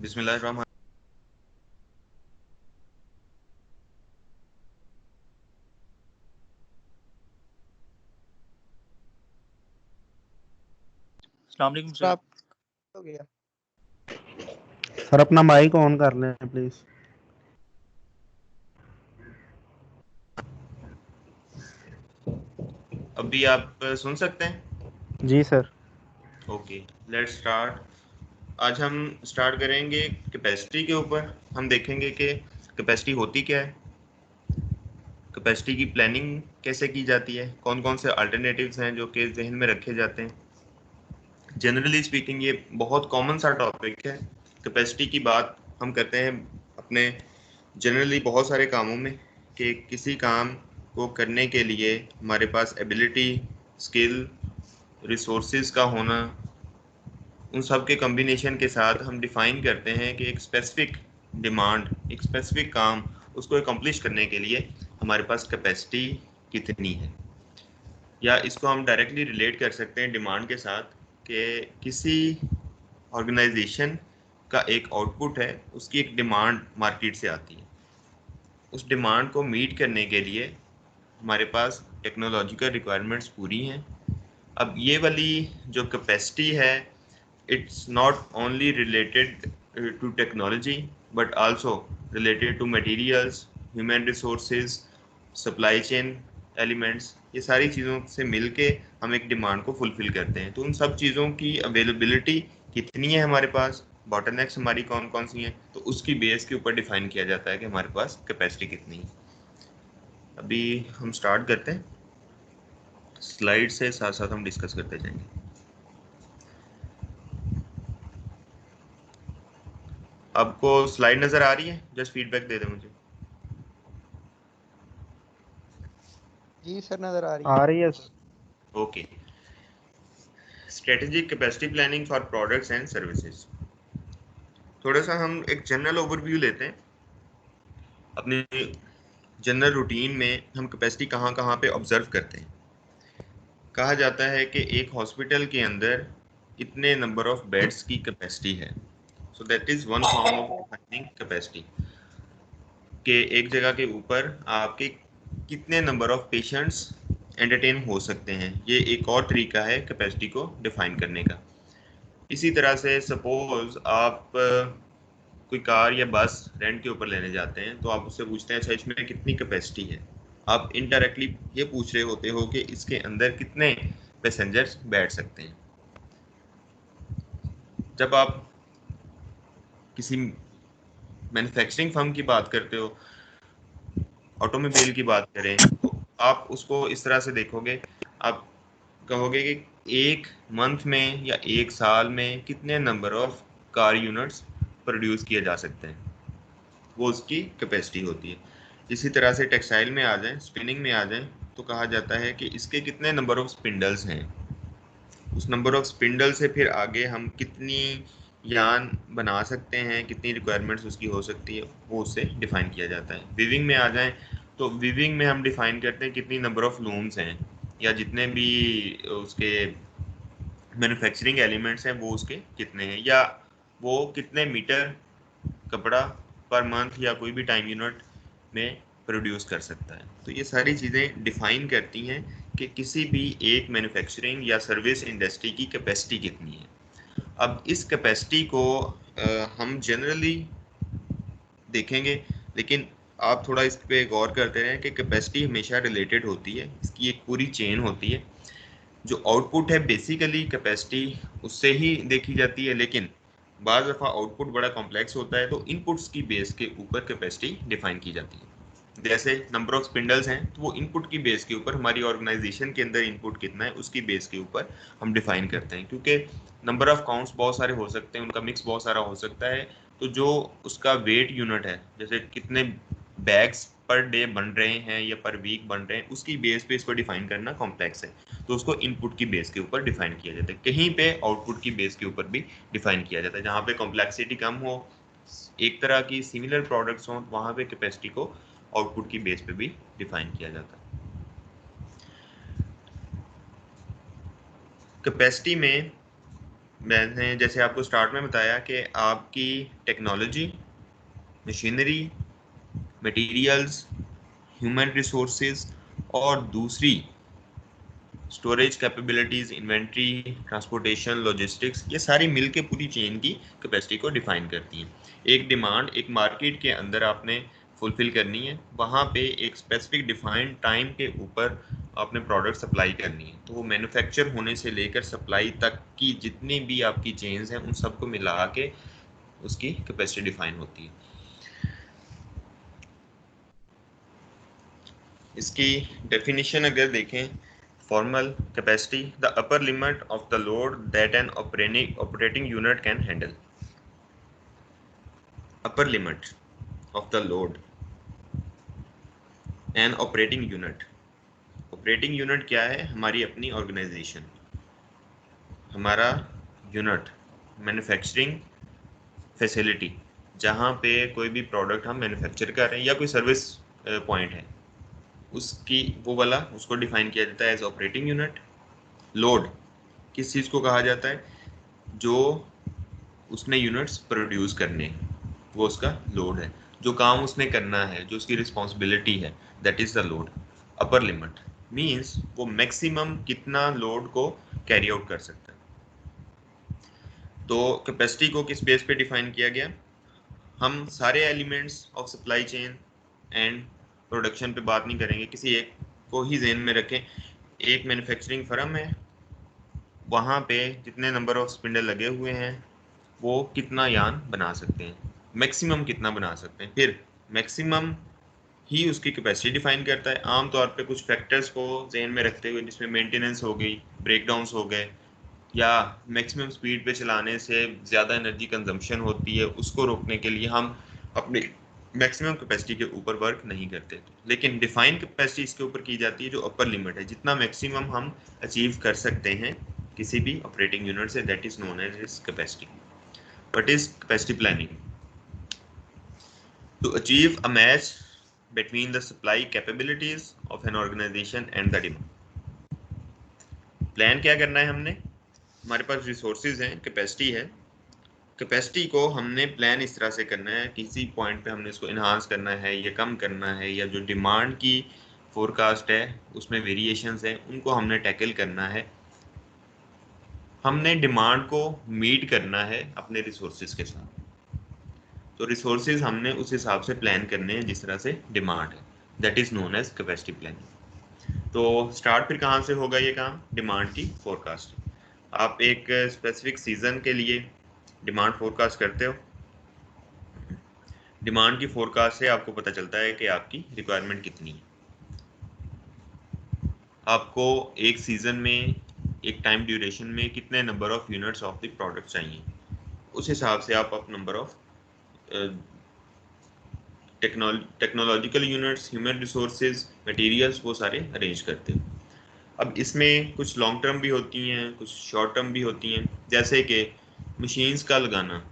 बिस्मिल्लाहिर्रहमान। अस्सलाम वालेकुम sir sir. आप हो गया। सर अपना माइक ऑन कर लें प्लीज। अभी आप सुन सकते हैं? जी सर। Okay, let's start. आज हम स्टार्ट करेंगे कैपेसिटी के ऊपर। हम देखेंगे कि कैपेसिटी होती क्या है, कैपेसिटी की प्लानिंग कैसे की जाती है, कौन कौन से अल्टरनेटिव्स हैं जो कि जहन में रखे जाते हैं। जनरली स्पीकिंग ये बहुत कॉमन सा टॉपिक है। कैपेसिटी की बात हम करते हैं अपने जनरली बहुत सारे कामों में कि किसी काम को करने के लिए हमारे पास एबिलिटी, स्किल, रिसोर्सेज का होना, उन सब के कम्बिनेशन के साथ हम डिफाइन करते हैं कि एक स्पेसिफिक डिमांड, एक स्पेसिफिक काम, उसको अकम्प्लिश करने के लिए हमारे पास कैपेसिटी कितनी है। या इसको हम डायरेक्टली रिलेट कर सकते हैं डिमांड के साथ कि किसी ऑर्गेनाइजेशन का एक आउटपुट है, उसकी एक डिमांड मार्केट से आती है। उस डिमांड को मीट करने के लिए हमारे पास टेक्नोलॉजिकल रिक्वायरमेंट्स पूरी हैं। अब ये वाली जो कैपेसिटी है, it's not only related to technology but also related to materials, human resources, supply chain elements। ये सारी चीज़ों से मिलके हम एक डिमांड को फुलफिल करते हैं। तो उन सब चीज़ों की अवेलेबिलिटी कितनी है हमारे पास, बॉटलनेक्स हमारी कौन कौन सी हैं, तो उसकी बेस के ऊपर डिफाइन किया जाता है कि हमारे पास कैपेसिटी कितनी है। अभी हम स्टार्ट करते हैं, स्लाइड से साथ साथ हम डिस्कस करते जाएंगे। आपको स्लाइड नज़र आ रही है? जस्ट फीडबैक दे दें मुझे। जी सर नजर आ आ रही है sir. Okay, strategic capacity planning for products and services. थोड़ा सा हम एक जनरल ओवरव्यू लेते हैं। अपने जनरल रूटीन में हम कैपेसिटी कहाँ कहाँ पे ऑब्जर्व करते हैं। कहा जाता है कि एक हॉस्पिटल के अंदर इतने नंबर ऑफ बेड्स की कैपेसिटी है। So that is one form of defining capacity, कि एक जगह के ऊपर आपके कितने नंबर ऑफ पेशेंट्स एंटरटेन हो सकते हैं। ये एक और तरीका है कैपेसिटी को डिफाइन करने का। इसी तरह से सपोज आप कोई कार या बस रेंट के ऊपर लेने जाते हैं, तो आप उससे पूछते हैं अच्छा इसमें कितनी कैपेसिटी है। आप इनडायरेक्टली ये पूछ रहे होते हो कि इसके अंदर कितने पैसेंजर्स बैठ सकते हैं। जब आप किसी मैन्युफैक्चरिंग फर्म की बात करते हो, ऑटोमोबाइल की बात करें, तो आप उसको इस तरह से देखोगे। आप कहोगे कि एक मंथ में या एक साल में कितने number of car units produce किए जा सकते हैं, वो उसकी कैपेसिटी होती है। इसी तरह से टेक्सटाइल में आ जाएं, स्पिनिंग में आ जाएं, तो कहा जाता है कि इसके कितने नंबर ऑफ स्पिंडल्स हैं। उस नंबर ऑफ स्पिंडल से फिर आगे हम कितनी यान बना सकते हैं, कितनी रिक्वायरमेंट्स उसकी हो सकती है, वो उससे डिफाइन किया जाता है। वीविंग में आ जाएं, तो वीविंग में हम डिफाइन करते हैं कितनी नंबर ऑफ लूम्स हैं, या जितने भी उसके मैन्युफैक्चरिंग एलिमेंट्स हैं वो उसके कितने हैं, या वो कितने मीटर कपड़ा पर मंथ या कोई भी टाइम यूनिट में प्रोड्यूस कर सकता है। तो ये सारी चीज़ें डिफाइन करती हैं कि किसी भी एक मैन्युफैक्चरिंग या सर्विस इंडस्ट्री की कैपेसिटी कितनी है। अब इस कैपेसिटी को हम जनरली देखेंगे, लेकिन आप थोड़ा इस पे गौर करते रहें कि कैपेसिटी हमेशा रिलेटेड होती है, इसकी एक पूरी चेन होती है। जो आउटपुट है बेसिकली कैपेसिटी उससे ही देखी जाती है, लेकिन बाज़ दफ़ा आउटपुट बड़ा कॉम्प्लेक्स होता है, तो इनपुट्स की बेस के ऊपर कैपेसिटी डिफाइन की जाती है। जैसे नंबर ऑफ स्पिंडल्स हैं, तो वो इनपुट की बेस के ऊपर, हमारी ऑर्गेनाइजेशन के अंदर इनपुट कितना है उसकी बेस के ऊपर हम डिफाइन करते हैं। क्योंकि नंबर ऑफ काउंट्स बहुत सारे हो सकते हैं, उनका मिक्स बहुत सारा हो सकता है, तो जो उसका वेट यूनिट है, जैसे कितने बैग्स पर डे बन रहे हैं या पर वीक बन रहे हैं, उसकी बेस पे इसको डिफाइन करना कॉम्प्लेक्स है, तो उसको इनपुट की बेस के ऊपर डिफाइन किया जाता है। कहीं पे आउटपुट की बेस के ऊपर भी डिफाइन किया जाता है। जहाँ पे कॉम्प्लेक्सिटी कम हो, एक तरह की सिमिलर प्रोडक्ट्स हों, वहाँ पे कैपेसिटी को आउटपुट की बेस पे भी डिफाइन किया जाता है। कैपेसिटी में मैंने जैसे आपको स्टार्ट में बताया कि आपकी technology, machinery, materials, human resources और दूसरी storage capabilities, inventory, transportation, logistics, ये सारी मिलके पूरी चेन की कैपेसिटी को डिफाइन करती हैं। एक डिमांड एक मार्केट के अंदर आपने फुलफिल करनी है, वहाँ पे एक स्पेसिफिक डिफाइंड टाइम के ऊपर आपने प्रोडक्ट सप्लाई करनी है। तो वो मैन्युफैक्चर होने से लेकर सप्लाई तक की जितनी भी आपकी चेन्स हैं उन सबको मिला के उसकी कैपेसिटी डिफाइन होती है। इसकी डेफिनेशन अगर देखें, formal capacity, the upper limit of the load that an operating unit can handle. Upper limit of the load an operating unit. Operating unit क्या है? हमारी अपनी ऑर्गेनाइजेशन, हमारा यूनिट, मैन्युफैक्चरिंग फैसिलिटी, जहाँ पे कोई भी प्रोडक्ट हम मैन्युफैक्चर कर रहे हैं या कोई सर्विस पॉइंट है, उसकी वो वाला उसको डिफाइन किया जाता है एज ऑपरेटिंग यूनिट। लोड किस चीज़ को कहा जाता है? जो उसने यूनिट्स प्रोड्यूस करने हैं, वो उसका लोड है। जो काम उसने करना है, जो उसकी रिस्पॉन्सिबिलिटी है, that is the load. Upper limit means वो मैक्सिमम कितना लोड को कैरी आउट कर सकता है। तो कैपेसिटी को किस बेस पे डिफाइन किया गया? हम सारे elements of supply chain and production पे बात नहीं करेंगे, किसी एक को ही ज़हन में रखें। एक मैन्युफैक्चरिंग फर्म है, वहाँ पे जितने नंबर ऑफ स्पिंडल लगे हुए हैं वो कितना यार्न बना सकते हैं, मैक्सिमम कितना बना सकते हैं। फिर मैक्सिमम ही उसकी कैपेसिटी डिफाइन करता है। आमतौर पे कुछ फैक्टर्स को जहन में रखते हुए, जिसमें मेंटेनेंस हो गई, ब्रेकडाउन्स हो गए, या मैक्सिमम स्पीड पे चलाने से ज़्यादा एनर्जी कंजम्पशन होती है, उसको रोकने के लिए हम अपनी मैक्सिमम कैपेसिटी के ऊपर वर्क नहीं करते। लेकिन डिफाइन कैपेसिटी इसके ऊपर की जाती है जो अपर लिमिट है, जितना मैक्सिमम हम अचीव कर सकते हैं किसी भी ऑपरेटिंग यूनिट से, that is known as is capacity. What is capacity planning? To achieve a match between the supply capabilities of an organization and the demand. Plan क्या करना है हमने? हमारे पास रिसोर्सेज हैं, कैपेसिटी है, कैपेसिटी को हमने प्लान इस तरह से करना है, किसी पॉइंट पे हमने इसको इन्हांस करना है या कम करना है, या जो डिमांड की फोरकास्ट है उसमें वेरिएशंस हैं उनको हमने टैकल करना है। हमने डिमांड को मीट करना है अपने रिसोर्सेज के साथ। तो रिसोर्सेज हमने उस हिसाब से प्लान करने हैं जिस तरह से डिमांड है, that is known as capacity planning. तो स्टार्ट फिर कहाँ से होगा ये काम? डिमांड की फोरकास्ट। आप एक स्पेसिफिक सीजन के लिए डिमांड फोरकास्ट करते हो। डिमांड की फोरकास्ट से आपको पता चलता है कि आपकी रिक्वायरमेंट कितनी है। आपको एक सीजन में, एक टाइम ड्यूरेशन में कितने number of units of the product चाहिए, उस हिसाब से आप number of technological units, human resources, materials, वो सारे अरेंज करते हैं। अब इसमें कुछ लॉन्ग टर्म भी होती हैं, कुछ शॉर्ट टर्म भी होती हैं। जैसे कि मशीन्स का लगाना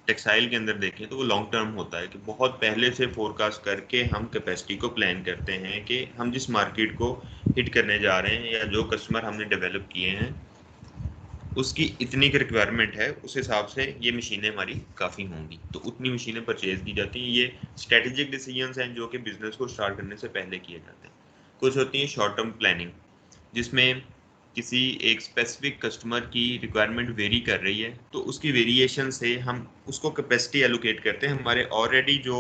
टेक्सटाइल के अंदर देखें तो वो लॉन्ग टर्म होता है कि बहुत पहले से फोरकास्ट करके हम कैपेसिटी को प्लान करते हैं कि हम जिस मार्केट को हिट करने जा रहे हैं या जो कस्टमर हमने डेवलप किए हैं उसकी इतनी की रिक्वायरमेंट है, उस हिसाब से ये मशीनें हमारी काफ़ी होंगी, तो उतनी मशीनें परचेज की जाती हैं। ये स्ट्रेटेजिक डिसीजंस हैं जो कि बिजनेस को स्टार्ट करने से पहले किए जाते हैं। कुछ होती है शॉर्ट टर्म प्लानिंग, जिसमें किसी एक स्पेसिफिक कस्टमर की रिक्वायरमेंट वेरी कर रही है, तो उसकी वेरिएशन से हम उसको कैपेसिटी एलोकेट करते हैं। हमारे ऑलरेडी जो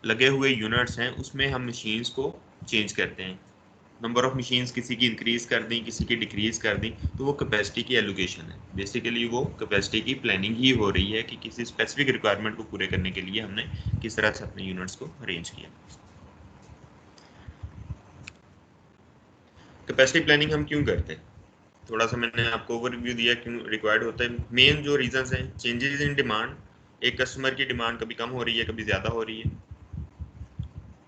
लगे हुए यूनिट्स हैं उसमें हम मशीन्स को चेंज करते हैं, नंबर ऑफ मशीन्स किसी की इंक्रीज कर दी, किसी की डिक्रीज कर दी, तो वो कैपेसिटी की एलोकेशन है। बेसिकली वो कैपेसिटी की प्लानिंग ही हो रही है कि किसी स्पेसिफिक रिक्वायरमेंट को पूरे करने के लिए हमने किस तरह से अपने यूनिट्स को अरेंज किया। कैपेसिटी प्लानिंग हम क्यों करते हैं, थोड़ा सा मैंने आपको ओवरव्यू दिया क्यों रिक्वायर्ड होता है। मेन जो रीजंस हैं, चेंजेस इन डिमांड, एक कस्टमर की डिमांड कभी कम हो रही है, कभी ज़्यादा हो रही है,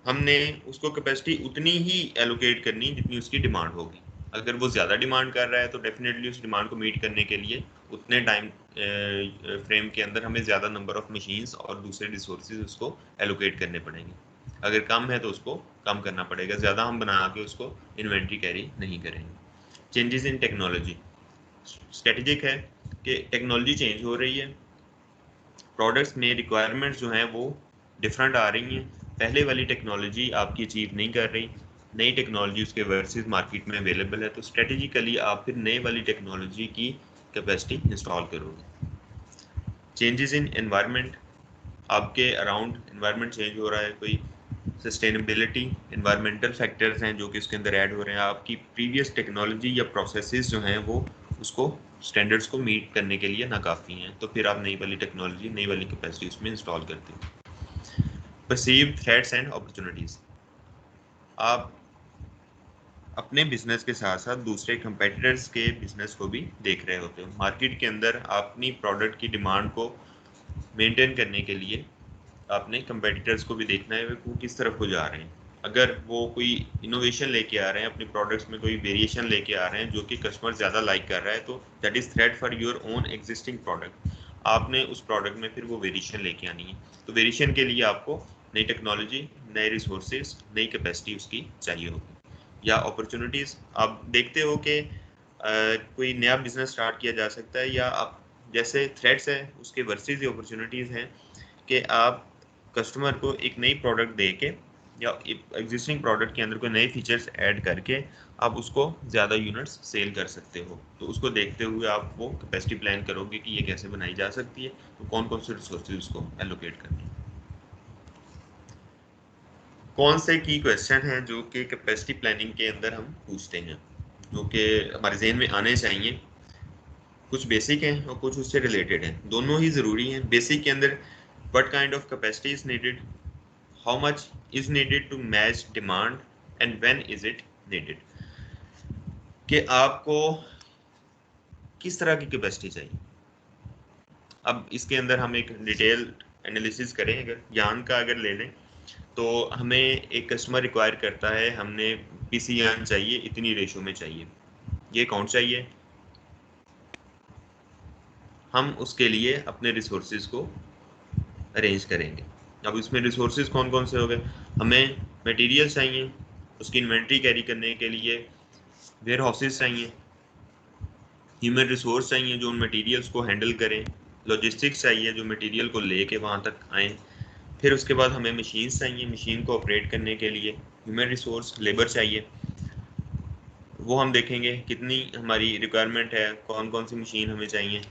हमने उसको कैपेसिटी उतनी ही एलोकेट करनी जितनी उसकी डिमांड होगी। अगर वो ज़्यादा डिमांड कर रहा है तो डेफिनेटली उस डिमांड को मीट करने के लिए उतने टाइम फ्रेम के अंदर हमें ज़्यादा नंबर ऑफ मशीन्स और दूसरे रिसोर्सेज उसको एलोकेट करने पड़ेंगे। अगर कम है तो उसको कम करना पड़ेगा, ज़्यादा हम बना के उसको इन्वेंट्री कैरी नहीं करेंगे। चेंजेस इन टेक्नोलॉजी स्ट्रेटेजिक है, कि टेक्नोलॉजी चेंज हो रही है, प्रोडक्ट्स में रिक्वायरमेंट्स जो हैं वो डिफरेंट आ रही हैं, पहले वाली टेक्नोलॉजी आपकी अचीव नहीं कर रही, नई टेक्नोलॉजी उसके वर्सेस मार्केट में अवेलेबल है, तो स्ट्रेटेजिकली आप फिर नए वाली टेक्नोलॉजी की कैपेसिटी इंस्टॉल करोगे। चेंजेस इन एनवायरनमेंट, आपके अराउंड एनवायरनमेंट चेंज हो रहा है, कोई सस्टेनेबिलिटी एनवायरमेंटल फैक्टर्स हैं जो कि उसके अंदर ऐड हो रहे हैं, आपकी प्रीवियस टेक्नोलॉजी या प्रोसेसेस जो हैं वो उसको स्टैंडर्ड्स को मीट करने के लिए नाकाफ़ी हैं, तो फिर आप नई वाली टेक्नोलॉजी, नई वाली कैपेसिटी उसमें इंस्टॉल करते हो। परसीव्ड थ्रेट्स एंड अपॉर्चुनिटीज़, आप अपने बिजनेस के साथ साथ दूसरे कंपेटिटर्स के बिजनेस को भी देख रहे होते हो। मार्केट के अंदर अपनी प्रोडक्ट की डिमांड को मेंटेन करने के लिए आपने कंपेटिटर्स को भी देखना है वो किस तरफ को जा रहे हैं। अगर वो कोई इनोवेशन लेके आ रहे हैं, अपनी प्रोडक्ट्स में कोई वेरिएशन लेके आ रहे हैं जो कि कस्टमर ज़्यादा लाइक कर रहा है, तो that is threat for your own existing product. आपने उस प्रोडक्ट में फिर वो वेरिएशन लेके आनी है, तो वेरिएशन के लिए आपको नई टेक्नोलॉजी, नए रिसोर्सेज, नई कैपेसिटी उसकी चाहिए होगी। या अपॉर्चुनिटीज़, आप देखते हो कि कोई नया बिजनेस स्टार्ट किया जा सकता है, या आप जैसे थ्रेट्स है उसके वर्सेस अपॉर्चुनिटीज़ हैं कि आप कस्टमर को एक नई प्रोडक्ट दे के या एग्जिस्टिंग प्रोडक्ट के अंदर कोई नए फीचर्स ऐड करके आप उसको ज़्यादा यूनिट्स सेल कर सकते हो। तो उसको देखते हुए आप वो कैपेसिटी प्लान करोगे कि ये कैसे बनाई जा सकती है, तो कौन कौन से रिसोर्सेज उसको एलोकेट करनी है। कौन से की क्वेश्चन हैं जो कि कैपेसिटी प्लानिंग के अंदर हम पूछते हैं, जो कि हमारे जहन में आने चाहिए। कुछ बेसिक हैं और कुछ उससे रिलेटेड हैं, दोनों ही ज़रूरी हैं। बेसिक के अंदर what kind of capacity is needed, how much is needed to match demand and when is it needed, कि आपको किस तरह की कैपेसिटी चाहिए। अब इसके अंदर हम एक डिटेल एनालिसिस करें, अगर ज्ञान का अगर ले लें, तो हमें एक कस्टमर रिक्वायर करता है, हमने पीसी ज्ञान चाहिए, इतनी रेशो में चाहिए, ये अकाउंट चाहिए, हम उसके लिए अपने रिसोर्सेज को अरेंज करेंगे। अब इसमें रिसोर्सेज कौन कौन से हो गए, हमें मटेरियल चाहिए, उसकी इन्वेंट्री कैरी करने के लिए वेयर हाउसेज चाहिए, ह्यूमन रिसोर्स चाहिए जो उन मटेरियल्स को हैंडल करें, लॉजिस्टिक्स चाहिए जो मटेरियल को लेके वहाँ तक आएँ, फिर उसके बाद हमें मशीन्स चाहिए, मशीन को ऑपरेट करने के लिए ह्यूमन रिसोर्स लेबर चाहिए, वो हम देखेंगे कितनी हमारी रिक्वायरमेंट है, कौन कौन सी मशीन हमें चाहिए,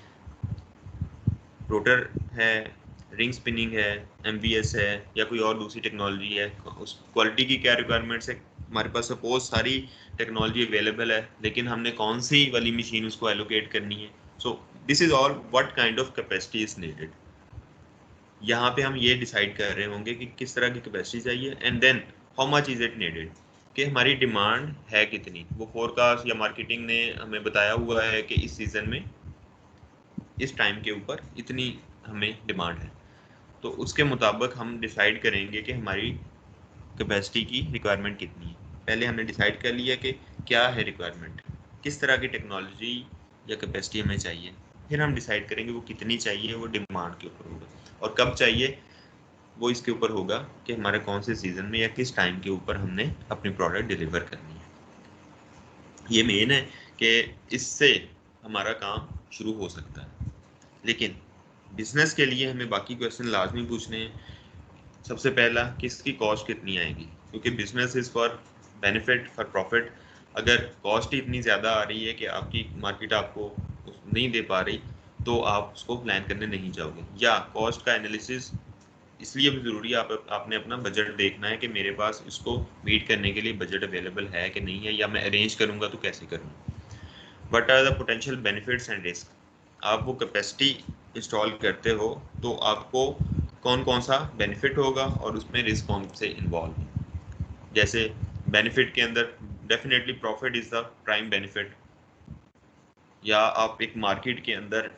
रोटर है, रिंग स्पिनिंग है, एमवीएस है, या कोई और दूसरी टेक्नोलॉजी है, उस क्वालिटी की क्या रिक्वायरमेंट्स है। हमारे पास सपोज सारी टेक्नोलॉजी अवेलेबल है, लेकिन हमने कौन सी वाली मशीन उसको एलोकेट करनी है। So this is all what kind of capacity is needed. यहाँ पे हम ये डिसाइड कर रहे होंगे कि किस तरह की कैपेसिटी चाहिए, and then how much is it needed, कि हमारी डिमांड है कितनी। वो फोरकास्ट या मार्केटिंग ने हमें बताया हुआ है कि इस सीज़न में इस टाइम के ऊपर इतनी हमें डिमांड है, तो उसके मुताबिक हम डिसाइड करेंगे कि हमारी कैपेसिटी की रिक्वायरमेंट कितनी है। पहले हमने डिसाइड कर लिया कि क्या है रिक्वायरमेंट, किस तरह की टेक्नोलॉजी या कैपेसिटी हमें चाहिए, फिर हम डिसाइड करेंगे वो कितनी चाहिए, वो डिमांड के ऊपर होगा, और कब चाहिए वो इसके ऊपर होगा कि हमारे कौन से सीज़न में या किस टाइम के ऊपर हमने अपनी प्रोडक्ट डिलीवर करनी है। ये मेन है कि इससे हमारा काम शुरू हो सकता है। लेकिन बिजनेस के लिए हमें बाकी क्वेश्चन लाजमी पूछने हैं। सबसे पहला कि इसकी कॉस्ट कितनी आएगी, क्योंकि business is for benefit, for profit. अगर कॉस्ट ही इतनी ज़्यादा आ रही है कि आपकी मार्केट आपको नहीं दे पा रही, तो आप उसको प्लान करने नहीं जाओगे। या कॉस्ट का एनालिसिस इसलिए भी ज़रूरी है, आपने अपना बजट देखना है कि मेरे पास इसको मीट करने के लिए बजट अवेलेबल है कि नहीं है, या मैं अरेंज करूँगा तो कैसे करूँगा। What are the potential benefits and risk, आप वो कैपेसिटी इंस्टॉल करते हो तो आपको कौन कौन सा बेनिफिट होगा और उसमें रिस्क कौन से इन्वॉल्व है। जैसे बेनिफिट के अंदर definitely profit is the prime benefit, या आप एक मार्केट के अंदर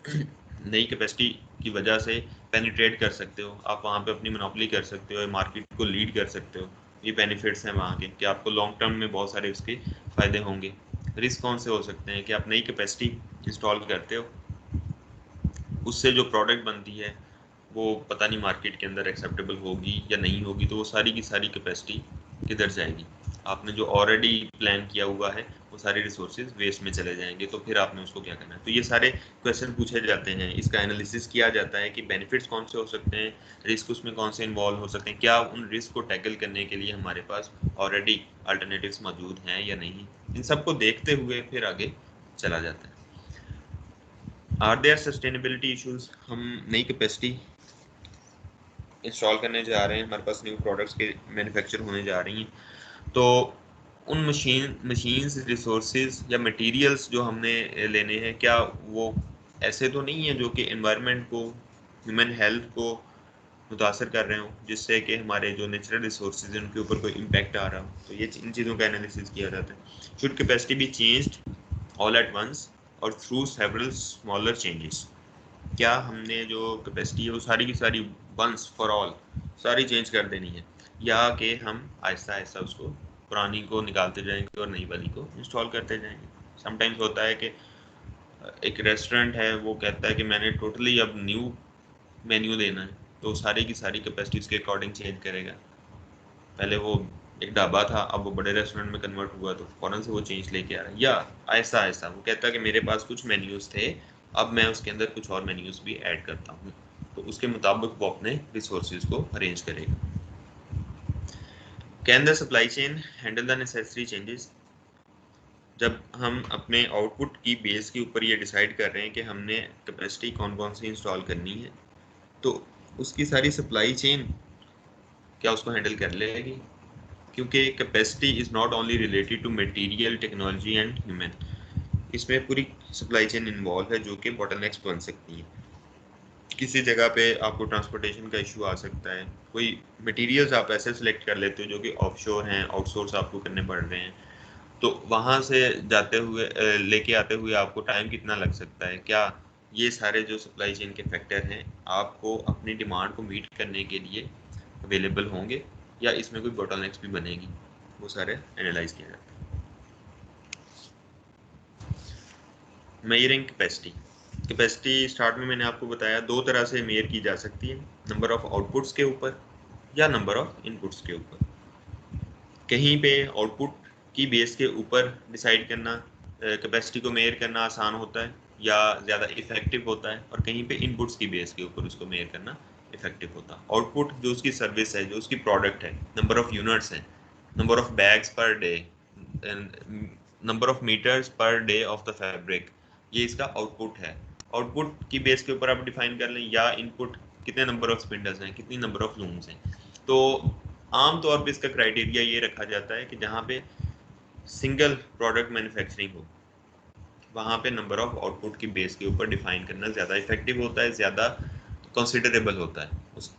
नई कैपेसिटी की वजह से पेनिट्रेट कर सकते हो, आप वहाँ पे अपनी मोनोपोली कर सकते हो, मार्केट को लीड कर सकते हो। ये बेनिफिट्स हैं वहाँ के कि आपको लॉन्ग टर्म में बहुत सारे उसके फ़ायदे होंगे। रिस्क कौन से हो सकते हैं कि आप नई कैपेसिटी इंस्टॉल करते हो, उससे जो प्रोडक्ट बनती है वो पता नहीं मार्केट के अंदर एक्सेप्टेबल होगी या नहीं होगी, तो वो सारी की सारी कैपेसिटी किधर जाएगी। आपने जो ऑलरेडी प्लान किया हुआ है वो सारे रिसोर्सेज वेस्ट में चले जाएंगे, तो फिर आपने उसको क्या करना है। तो ये सारे क्वेश्चन पूछे जाते हैं, इसका एनालिसिस किया जाता है कि बेनिफिट्स कौन से हो सकते हैं, रिस्क उसमें कौन से इन्वॉल्व हो सकते हैं, क्या उन रिस्क को टैकल करने के लिए हमारे पास ऑलरेडी अल्टरनेटिव्स मौजूद हैं या नहीं। इन सबको देखते हुए फिर आगे चला जाता है। आर देयर सस्टेनेबिलिटी इश्यूज, हम नई कैपेसिटी इंस्टॉल करने जा रहे हैं, हमारे पास न्यू प्रोडक्ट्स के मैन्युफैक्चर होने जा रही हैं, तो उन मशीन्स रिसोर्सेज या मटेरियल्स जो हमने लेने हैं, क्या वो ऐसे तो नहीं है जो कि एनवायरनमेंट को, ह्यूमन हेल्थ को मुतासर कर रहे हो, जिससे कि हमारे जो नेचुरल रिसोर्सेज हैं उनके ऊपर कोई इम्पैक्ट आ रहा हो। तो ये इन चीज़ों का एनालिसिस किया जाता है। Should capacity be changed all at once और थ्रू सेवरल स्मॉलर चेंजेस, क्या हमने जो कैपेसिटी है वो सारी की सारी वंस फॉर ऑल सारी चेंज कर देनी है, या कि हम आहिस्ता आहिस्ता उसको पुरानी को निकालते जाएंगे और नई वाली को इंस्टॉल करते जाएंगे। समटाइम्स होता है कि एक रेस्टोरेंट है, वो कहता है कि मैंने टोटली अब न्यू मेन्यू देना है, तो सारी की सारी कैपेसिटी उसके अकॉर्डिंग चेंज करेगा। पहले वो एक ढाबा था, अब वो बड़े रेस्टोरेंट में कन्वर्ट हुआ, तो फ़ौरन से वो चेंज लेके आ रहा है। या आहिस्ता आहिस्ता वो कहता है कि मेरे पास कुछ मेन्यूज़ थे, अब मैं उसके अंदर कुछ और मेन्यूज़ भी ऐड करता हूँ, तो उसके मुताबिक वो अपने रिसोर्सेज को अरेंज करेगा। Can the supply chain handle the necessary changes, जब हम अपने आउटपुट की बेस के ऊपर ये डिसाइड कर रहे हैं कि हमने कैपेसिटी कौन कौन सी इंस्टॉल करनी है, तो उसकी सारी सप्लाई चेन क्या उसको हैंडल कर लेगी, क्योंकि capacity is not only related to material, technology and human, इसमें पूरी सप्लाई चेन इन्वॉल्व है जो कि बॉटलनेक्स बन सकती है। किसी जगह पे आपको ट्रांसपोर्टेशन का इशू आ सकता है, कोई मटेरियल्स आप ऐसे सिलेक्ट कर लेते हो जो कि ऑफशोर हैं, आउटसोर्स आपको करने पड़ रहे हैं, तो वहाँ से जाते हुए लेके आते हुए आपको टाइम कितना लग सकता है, क्या ये सारे जो सप्लाई चेन के फैक्टर हैं आपको अपनी डिमांड को मीट करने के लिए अवेलेबल होंगे, या इसमें कोई बॉटलनेक्स भी बनेगी, वो सारे एनालाइज किया जाता है। मेजरिंग कैपेसिटी, कैपेसिटी स्टार्ट में मैंने आपको बताया दो तरह से मेयर की जा सकती है, नंबर ऑफ आउटपुट्स के ऊपर या नंबर ऑफ इनपुट्स के ऊपर। कहीं पे आउटपुट की बेस के ऊपर डिसाइड करना, कैपेसिटी को मेयर करना आसान होता है या ज़्यादा इफेक्टिव होता है, और कहीं पे इनपुट्स की बेस के ऊपर उसको मेयर करना इफेक्टिव होता है। आउटपुट जो उसकी सर्विस है, जो उसकी प्रोडक्ट है, नंबर ऑफ यूनिट्स हैं, number of bags per day, number of metres per day of the fabric, ये इसका आउटपुट है। आउटपुट की बेस के ऊपर आप डिफाइन कर लें, या इनपुट कितने नंबर ऑफ स्पिंडल्स हैं, कितनी नंबर ऑफ लूम्स हैं। तो आम तौर पे इसका क्राइटेरिया ये रखा जाता है कि जहाँ पे सिंगल प्रोडक्ट मैन्युफैक्चरिंग हो, वहाँ पे नंबर ऑफ आउटपुट की बेस के ऊपर डिफाइन करना ज़्यादा इफेक्टिव होता है, ज़्यादा कंसिडरेबल होता है उस,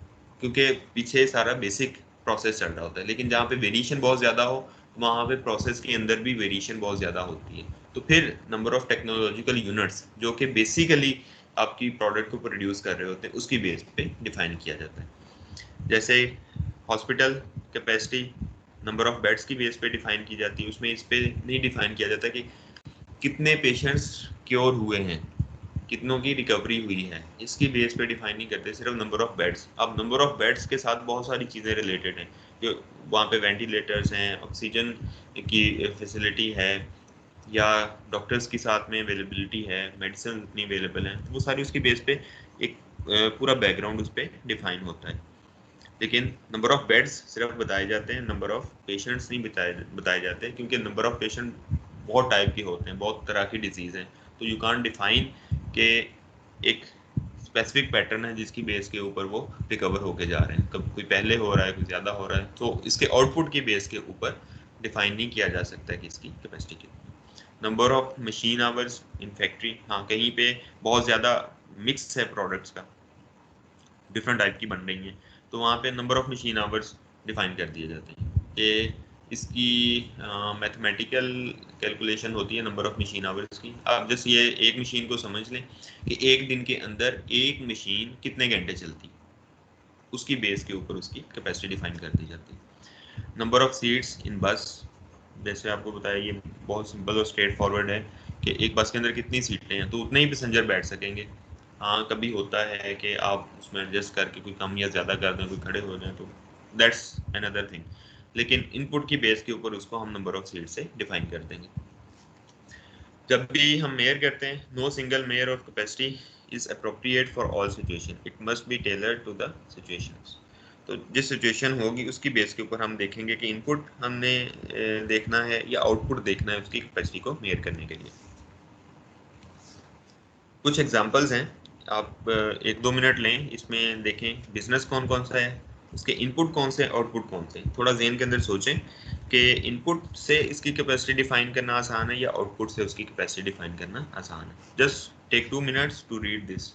क्योंकि पीछे सारा बेसिक प्रोसेस चल रहा होता है। लेकिन जहाँ पे वेरिएशन बहुत ज़्यादा हो, वहाँ पे प्रोसेस के अंदर भी वेरिएशन बहुत ज़्यादा होती है, तो फिर नंबर ऑफ टेक्नोलॉजिकल यूनिट्स जो कि बेसिकली आपकी प्रोडक्ट को प्रोड्यूस कर रहे होते हैं उसकी बेस पे डिफाइन किया जाता है। जैसे hospital capacity number of beds की बेस पे डिफाइन की जाती है, उसमें इस पे नहीं डिफाइन किया जाता कि कितने पेशेंट्स क्योर हुए हैं, कितनों की रिकवरी हुई है, इसकी बेस पे डिफाइन नहीं करते, सिर्फ नंबर ऑफ बेड्स। अब नंबर ऑफ बेड्स के साथ बहुत सारी चीज़ें रिलेटेड हैं, जो वहाँ पे वेंटिलेटर्स हैं, ऑक्सीजन की फैसिलिटी है, या डॉक्टर्स के साथ में अवेलेबिलिटी है, मेडिसिन इतनी अवेलेबल है, तो वो सारी उसकी बेस पे एक पूरा बैकग्राउंड उस पर डिफाइन होता है। लेकिन नंबर ऑफ बेड्स सिर्फ बताए जाते हैं, नंबर ऑफ पेशेंट्स नहीं बताए जाते हैं, क्योंकि नंबर ऑफ पेशेंट बहुत टाइप के होते हैं, बहुत तरह की डिजीज़ हैं, तो यू कांट डिफाइन के एक स्पेसिफिक पैटर्न है जिसकी बेस के ऊपर वो रिकवर होके जा रहे हैं, कब कोई पहले हो रहा है, कोई ज़्यादा हो रहा है, तो इसके आउटपुट की बेस के ऊपर डिफाइन नहीं किया जा सकता है कि इसकी कैपेसिटी कितनी। Number of machine hours in factory, हाँ कहीं पे बहुत ज़्यादा मिक्स है प्रोडक्ट्स का, डिफरेंट टाइप की बन रही हैं, तो वहाँ पे number of machine hours define कर दिए जाते हैं कि इसकी मैथमेटिकल कैलकुलेशन होती है नंबर ऑफ मशीन आवर्स की। आप जैसे ये एक मशीन को समझ लें कि एक दिन के अंदर एक मशीन कितने घंटे चलती, उसकी बेस के ऊपर उसकी कैपेसिटी डिफाइन कर दी जाती है। नंबर ऑफ सीट्स इन बस, जैसे आपको बताया ये बहुत सिंपल और स्ट्रेट फॉरवर्ड है कि एक बस के अंदर कितनी सीटें हैं, तो उतने ही पैसेंजर बैठ सकेंगे। हाँ कभी होता है कि आप उसमें एडजस्ट करके कोई कम या ज़्यादा कर दें, कोई खड़े हो जाएं, तो दैट्स अनदर थिंग। लेकिन इनपुट की बेस के ऊपर उसको हम नंबर ऑफ सीट से डिफाइन कर देंगे। जब भी हम मेयर करते हैं, no single measure of capacity is appropriate for all situation, it must be tailored to the situations. तो जिस सिचुएशन होगी उसकी बेस के ऊपर हम देखेंगे कि इनपुट हमने देखना है या आउटपुट देखना है उसकी कैपेसिटी को मेयर करने के लिए। कुछ एग्जांपल्स हैं, आप 1-2 मिनट लें, इसमें देखें बिजनेस कौन कौन सा है, उसके इनपुट कौन से, आउटपुट कौन से। थोड़ा ज़हन के अंदर सोचें कि इनपुट से इसकी कैपेसिटी डिफाइन करना आसान है या आउटपुट से उसकी कैपेसिटी डिफाइन करना आसान है। Just take 2 minutes to read this.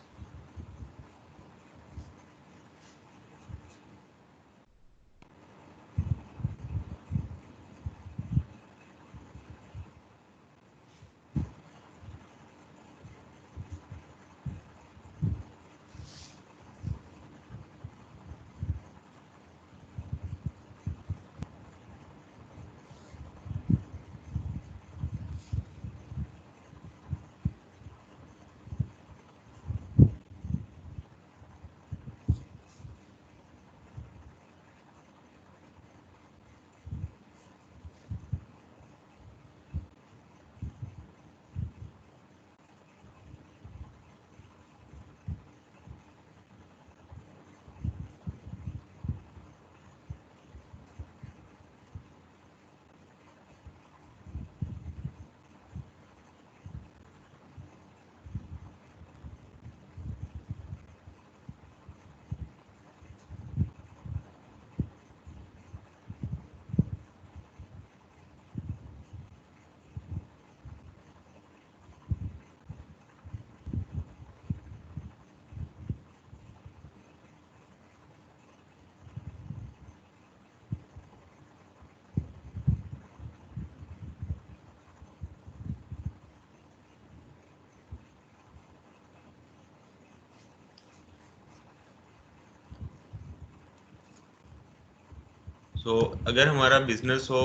अगर हमारा बिजनेस हो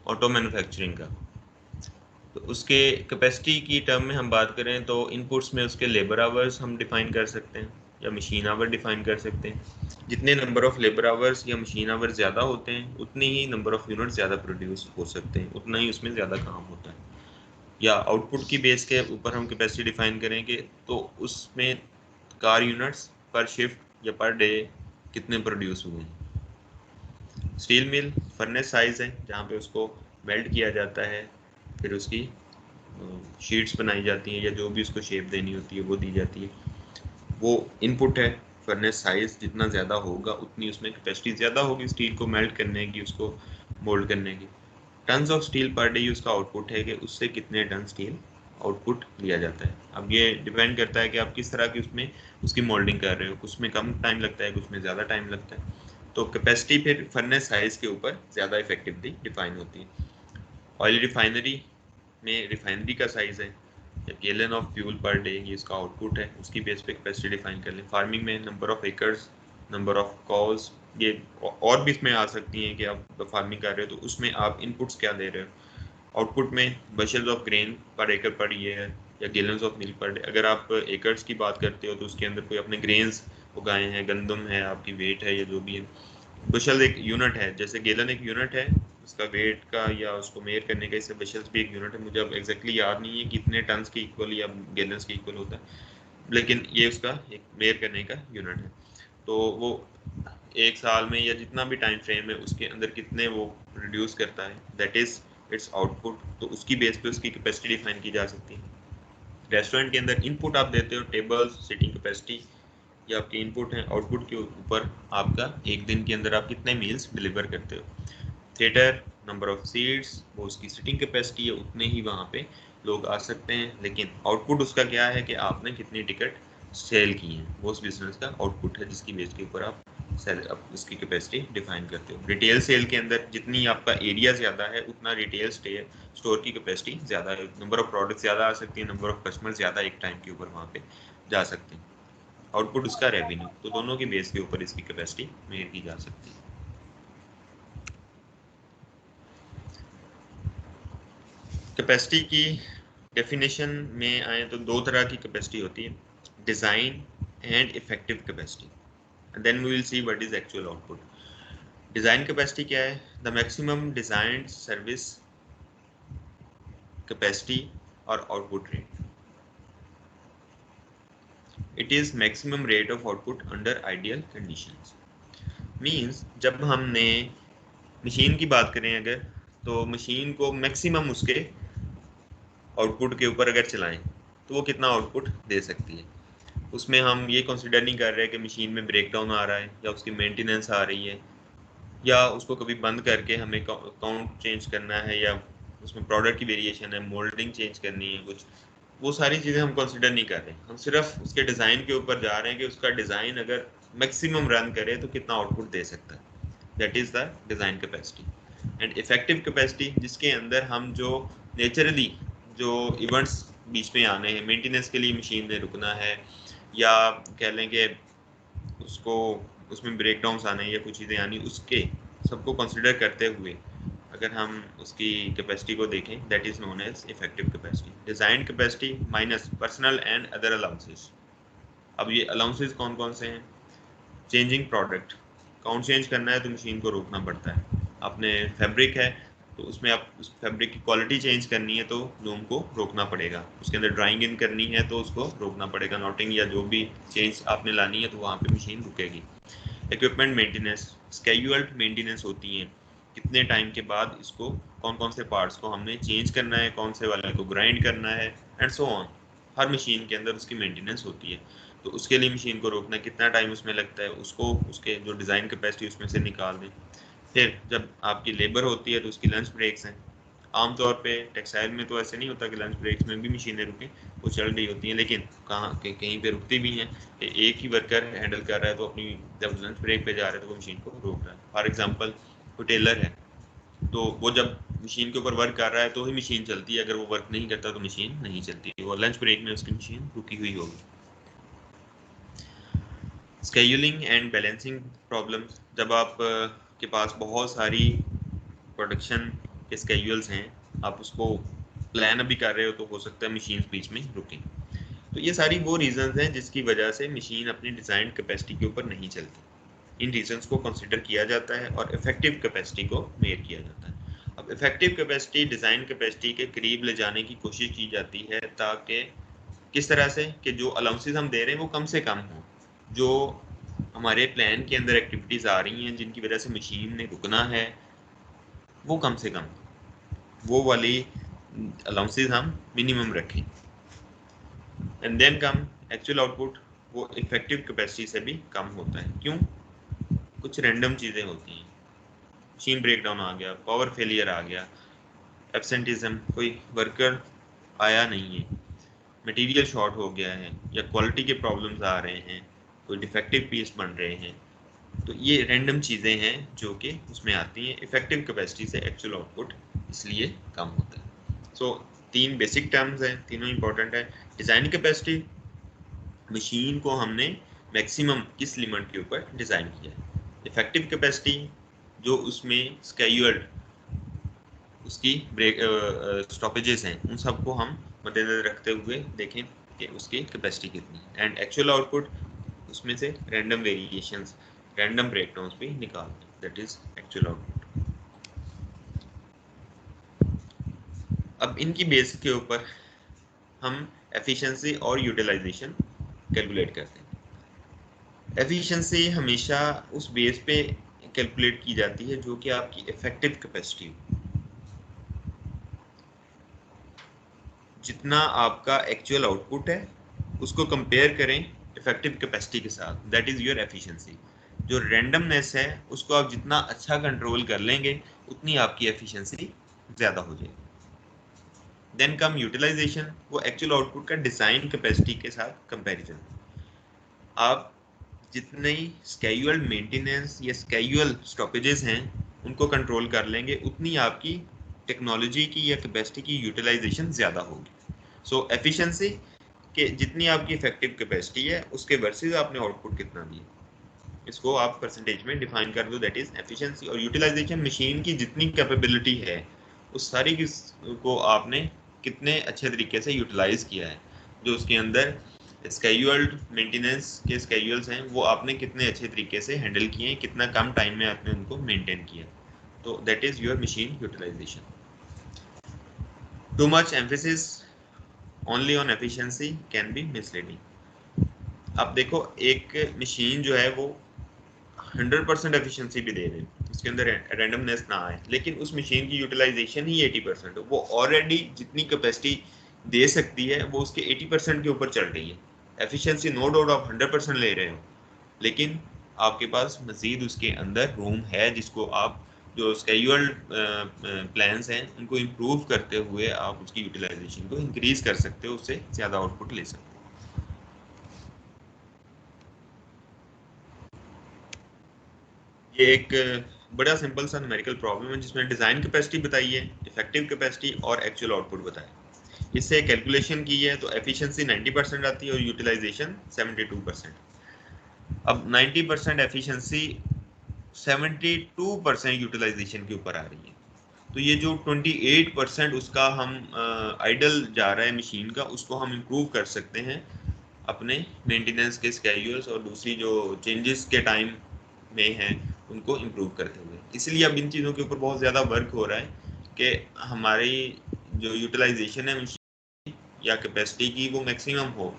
ऑटो मैन्युफैक्चरिंग का, तो उसके कैपेसिटी की टर्म में हम बात करें तो इनपुट्स में उसके लेबर आवर्स हम डिफाइन कर सकते हैं या मशीन आवर डिफाइन कर सकते हैं। जितने नंबर ऑफ लेबर आवर्स या मशीन आवर ज़्यादा होते हैं उतनी ही नंबर ऑफ यूनिट ज़्यादा प्रोड्यूस हो सकते हैं, उतना ही उसमें ज़्यादा काम होता है। या आउटपुट की बेस के ऊपर हम कैपेसिटी डिफाइन करेंगे तो उसमें कार यूनिट्स पर शिफ्ट या पर डे कितने प्रोड्यूस हुए हैं। स्टील मिल फर्नेस साइज है जहाँ पे उसको वेल्ड किया जाता है, फिर उसकी शीट्स बनाई जाती हैं या जो भी उसको शेप देनी होती है वो दी जाती है, वो इनपुट है। फर्नेस साइज जितना ज़्यादा होगा उतनी उसमें कैपेसिटी ज़्यादा होगी स्टील को मेल्ट करने की, उसको मोल्ड करने की। Tons of steel per day उसका आउटपुट है कि उससे कितने टन स्टील आउटपुट लिया जाता है। अब ये डिपेंड करता है कि आप किस तरह की उसमें उसकी मोल्डिंग कर रहे हो, कुछ में कम टाइम लगता है, कुछ में ज़्यादा टाइम लगता है। तो कैपेसिटी फिर फर्नेस साइज के ऊपर ज़्यादा इफेक्टिवली डिफाइन होती है। ऑयल रिफाइनरी में रिफाइनरी का साइज है या gallon of fuel per day, ये इसका आउटपुट है, उसकी बेस पे कैपेसिटी डिफाइन कर लें। फार्मिंग में number of acres, number of cause, ये और भी इसमें आ सकती हैं कि आप फार्मिंग कर रहे हो तो उसमें आप इनपुट्स क्या दे रहे हो। आउटपुट में बशल्स ऑफ ग्रेन पर एकड़ पर ये है या gallons of milk per day. अगर आप एकर्स की बात करते हो तो उसके अंदर कोई अपने ग्रेन्स उगाए हैं, गंदम है, आपकी वेट है या जो भी है। बुशल एक यूनिट है, जैसे गैलन एक यूनिट है उसका वेट का या उसको मेयर करने का, इससे बुशल्स भी एक यूनिट है। मुझे अब एग्जैक्टली याद नहीं है कितने टन्स के इक्वल या गैलन्स के इक्वल होता है, लेकिन ये उसका एक मेयर करने का यूनिट है। तो वो एक साल में या जितना भी टाइम फ्रेम है उसके अंदर कितने वो रिड्यूस करता है, दैट इज इट्स आउटपुट। तो उसकी बेस पे उसकी कैपेसिटी डिफाइन की जा सकती है। रेस्टोरेंट के अंदर इनपुट आप देते हो टेबल्स, सिटिंग कैपेसिटी, ये आपके इनपुट हैं। आउटपुट के ऊपर आपका एक दिन के अंदर आप कितने मील्स डिलीवर करते हो। थिएटर नंबर ऑफ सीट्स, वो उसकी सिटिंग कैपेसिटी है, उतने ही वहाँ पे लोग आ सकते हैं, लेकिन आउटपुट उसका क्या है कि आपने कितनी टिकट सेल की हैं, वो उस बिजनेस का आउटपुट है जिसकी बेस के ऊपर आप उसकी कैपेसिटी डिफाइन करते हो। रिटेल सेल के अंदर जितनी आपका एरिया ज़्यादा है उतना रिटेल स्टोर की कैपेसिटी ज़्यादा है, नंबर ऑफ प्रोडक्ट ज़्यादा आ सकती है, नंबर ऑफ कस्टमर ज़्यादा एक टाइम के ऊपर वहाँ पे जा सकते हैं। आउटपुट उसका रेवेन्यू, तो दोनों के बेस के ऊपर इसकी कैपेसिटी मेजर की जा सकती है। कैपेसिटी की डेफिनेशन में आए तो दो तरह की कैपेसिटी होती है, design and effective capacity, and then we will see what is actual output. Design capacity क्या है? The maximum design service capacity or output rate. It is maximum rate of output under ideal conditions. Means जब हमने machine की बात करें अगर, तो machine को मैक्सिमम उसके आउटपुट के ऊपर अगर चलाएं तो वो कितना आउटपुट दे सकती है। उसमें हम ये कंसिडर नहीं कर रहे कि मशीन में ब्रेक डाउन आ रहा है या उसकी मेंटेनेंस आ रही है या उसको कभी बंद करके हमें काउंट चेंज करना है या उसमें प्रोडक्ट की वेरिएशन है, मोल्डिंग चेंज करनी है कुछ, वो सारी चीज़ें हम कंसिडर नहीं कर रहे। हम सिर्फ उसके डिज़ाइन के ऊपर जा रहे हैं कि उसका डिज़ाइन अगर मैक्सिमम रन करे तो कितना आउटपुट दे सकता है। That is the design capacity. And effective capacity, जिसके अंदर हम जो नेचुरली जो इवेंट्स बीच में आने हैं, मेंटेनेंस के लिए मशीन ने रुकना है या कह लें कि उसको उसमें ब्रेक डाउन्स आने या कुछ चीज़ें आनी, उसके सबको कंसिडर करते हुए अगर हम उसकी कैपेसिटी को देखें, that is known as effective capacity. Design capacity minus personal and other allowances. अब ये अलाउंसेस कौन कौन से हैं? चेंजिंग प्रोडक्ट, काउंट चेंज करना है तो मशीन को रोकना पड़ता है। आपने फैब्रिक है तो उसमें आप उस फैब्रिक की क्वालिटी चेंज करनी है तो लूम को रोकना पड़ेगा। उसके अंदर ड्राइंग इन करनी है तो उसको रोकना पड़ेगा। नोटिंग या जो भी चेंज आपने लानी है तो वहाँ पे मशीन रुकेगी। इक्विपमेंट मेंटेनेंस, स्केड्यूल्ड मेंटेनेंस होती हैं, कितने टाइम के बाद इसको कौन कौन से पार्ट्स को हमने चेंज करना है, कौन से वाले को ग्राइंड करना है and so on. Her machine के अंदर उसकी मेंटेनेंस होती है, तो उसके लिए मशीन को रोकना कितना टाइम उसमें लगता है, उसको उसके जो डिज़ाइन कैपेसिटी उसमें से निकाल दें। फिर जब आपकी लेबर होती है तो उसकी लंच ब्रेक्स हैं। आमतौर पे टेक्सटाइल में तो ऐसे नहीं होता कि लंच ब्रेक्स में भी मशीनें रुकें, वो चल रही होती हैं, लेकिन कहीं पे रुकती भी हैं। एक ही वर्कर हैंडल कर रहा है तो अपनी जब लंच ब्रेक पे जा रहा है तो वो मशीन को रोक रहा है। फॉर एग्जांपल कोई टेलर है तो वो जब मशीन के ऊपर वर्क कर रहा है तो ही मशीन चलती है, अगर वो वर्क नहीं करता तो मशीन नहीं चलती, वो लंच ब्रेक में उसकी मशीन रुकी हुई होगी। स्केड्यूलिंग एंड बैलेंसिंग प्रॉब्लम्स, जब आप के पास बहुत सारी प्रोडक्शन के स्केड्यूल्स हैं, आप उसको प्लान अभी कर रहे हो तो हो सकता है मशीन बीच में रुकें। तो ये सारी वो रीजंस हैं जिसकी वजह से मशीन अपनी डिज़ाइन कैपेसिटी के ऊपर नहीं चलती। इन रीजंस को कंसिडर किया जाता है और इफेक्टिव कैपेसिटी को मेजर किया जाता है। अब इफेक्टिव कैपेसिटी डिज़ाइन कैपेसिटी के करीब ले जाने की कोशिश की जाती है, ताकि किस तरह से कि जो अलाउंसेस हम दे रहे हैं वो कम से कम हों, जो हमारे प्लान के अंदर एक्टिविटीज़ आ रही हैं जिनकी वजह से मशीन ने रुकना है वो कम से कम, वो वाली अलाउंसेस हम मिनिमम रखें। And then come actual output, वो इफेक्टिव कैपेसिटी से भी कम होता है। क्यों? कुछ रैंडम चीज़ें होती हैं, मशीन ब्रेकडाउन आ गया, पावर फेलियर आ गया, एब्सेंटिज्म, कोई वर्कर आया नहीं है, मटेरियल शॉर्ट हो गया है या क्वालिटी के प्रॉब्लम्स आ रहे हैं, कोई डिफेक्टिव पीस बन रहे हैं, तो ये रैंडम चीज़ें हैं जो कि उसमें आती हैं। इफेक्टिव कैपेसिटी से एक्चुअल आउटपुट इसलिए कम होता है। सो तीन बेसिक टर्म्स हैं, तीनों इंपॉर्टेंट है। डिज़ाइन कैपेसिटी, मशीन को हमने मैक्सिमम किस लिमिट के ऊपर डिज़ाइन किया है। इफेक्टिव कैपेसिटी, जो उसमें स्केड्यूल्ड उसकी ब्रेक स्टॉपेजेस हैं, उन सबको हम मद्देनजर रखते हुए देखें कि उसकी कैपेसिटी कितनी है। एंड एक्चुअल आउटपुट, उसमें से रैंडम वेरिएशंस, रैंडम ब्रेकडाउन्स भी निकाल दें, दैट इज एक्चुअल आउटपुट। अब इनकी बेस के ऊपर हम एफिशिएंसी और यूटिलाइजेशन कैलकुलेट करते हैं। एफिशिएंसी हमेशा उस बेस पे कैलकुलेट की जाती है जो कि आपकी इफेक्टिव कैपेसिटी, जितना आपका एक्चुअल आउटपुट है उसको कंपेयर करें इफेक्टिव कैपेसिटी के साथ, दैट इज़ योर एफिशिएंसी। जो रैंडमनेस है उसको आप जितना अच्छा कंट्रोल कर लेंगे उतनी आपकी एफिशिएंसी ज़्यादा हो जाएगी। देन कम यूटिलाइजेशन, वो एक्चुअल आउटपुट का डिज़ाइन कैपेसिटी के साथ कंपैरिजन। आप जितनी स्केड्यूल्ड मेंटेनेंस या स्केड्यूल स्टॉपेजेस हैं उनको कंट्रोल कर लेंगे, उतनी आपकी टेक्नोलॉजी की या कैपेसिटी की यूटिलाइजेशन ज़्यादा होगी। सो एफिशिएंसी कि जितनी आपकी इफेक्टिव कैपेसिटी है उसके वर्सेस आपने आउटपुट कितना दिया, इसको आप परसेंटेज में डिफाइन कर दो, दैट इज एफिशिएंसी। और यूटिलाइजेशन, मशीन की जितनी कैपेबिलिटी है उस सारी को आपने कितने अच्छे तरीके से यूटिलाइज किया है, जो उसके अंदर स्केड्यूल्ड मेंटेनेंस के स्केड्यूल्स हैं वो आपने कितने अच्छे तरीके से हैंडल किए हैं, कितना कम टाइम में आपने उनको मेंटेन किया, तो that is your machine utilisation. Too much emphasis only on efficiency can be misleading. अब देखो एक मशीन जो है वो 100% एफिशिएंसी भी दे दे, उसके अंदर रैंडमनेस ना आए, लेकिन उस मशीन की यूटिलाइजेशन ही 80% हो, वो ऑलरेडी जितनी कैपेसिटी दे सकती है वो उसके 80% के ऊपर चल रही है। एफिशिएंसी नो डाउट आप 100% ले रहे हो, लेकिन आपके पास मजीद उसके अंदर रूम है जिसको आप जो स्केड्यूल्ड प्लान्स हैं उनको इम्प्रूव करते हुए आप उसकी यूटिलाइजेशन को इंक्रीज कर सकते हो, उससे ज़्यादा आउटपुट ले सकते हो। ये एक बड़ा सिंपल सा न्यूमेरिकल प्रॉब्लम है जिसमें डिज़ाइन कैपेसिटी बताई है, इफेक्टिव कैपेसिटी और एक्चुअल आउटपुट बताया। इससे कैलकुलेशन की है तो एफिशिएंसी 90% आती है और यूटिलाइजेशन 72%। अब 90% एफिशिएंसी 72% यूटिलाइजेशन के ऊपर आ रही है, तो ये जो 28% उसका हम आइडल जा रहा है मशीन का, उसको हम इम्प्रूव कर सकते हैं अपने मेंटेनेंस के स्केड्यूल्स और दूसरी जो चेंजेस के टाइम में हैं उनको इम्प्रूव करते हुए। इसलिए अब इन चीज़ों के ऊपर बहुत ज़्यादा वर्क हो रहा है कि हमारी जो यूटिलाइजेशन है मशीन या कैपेसिटी की वो मैक्सिमम हो।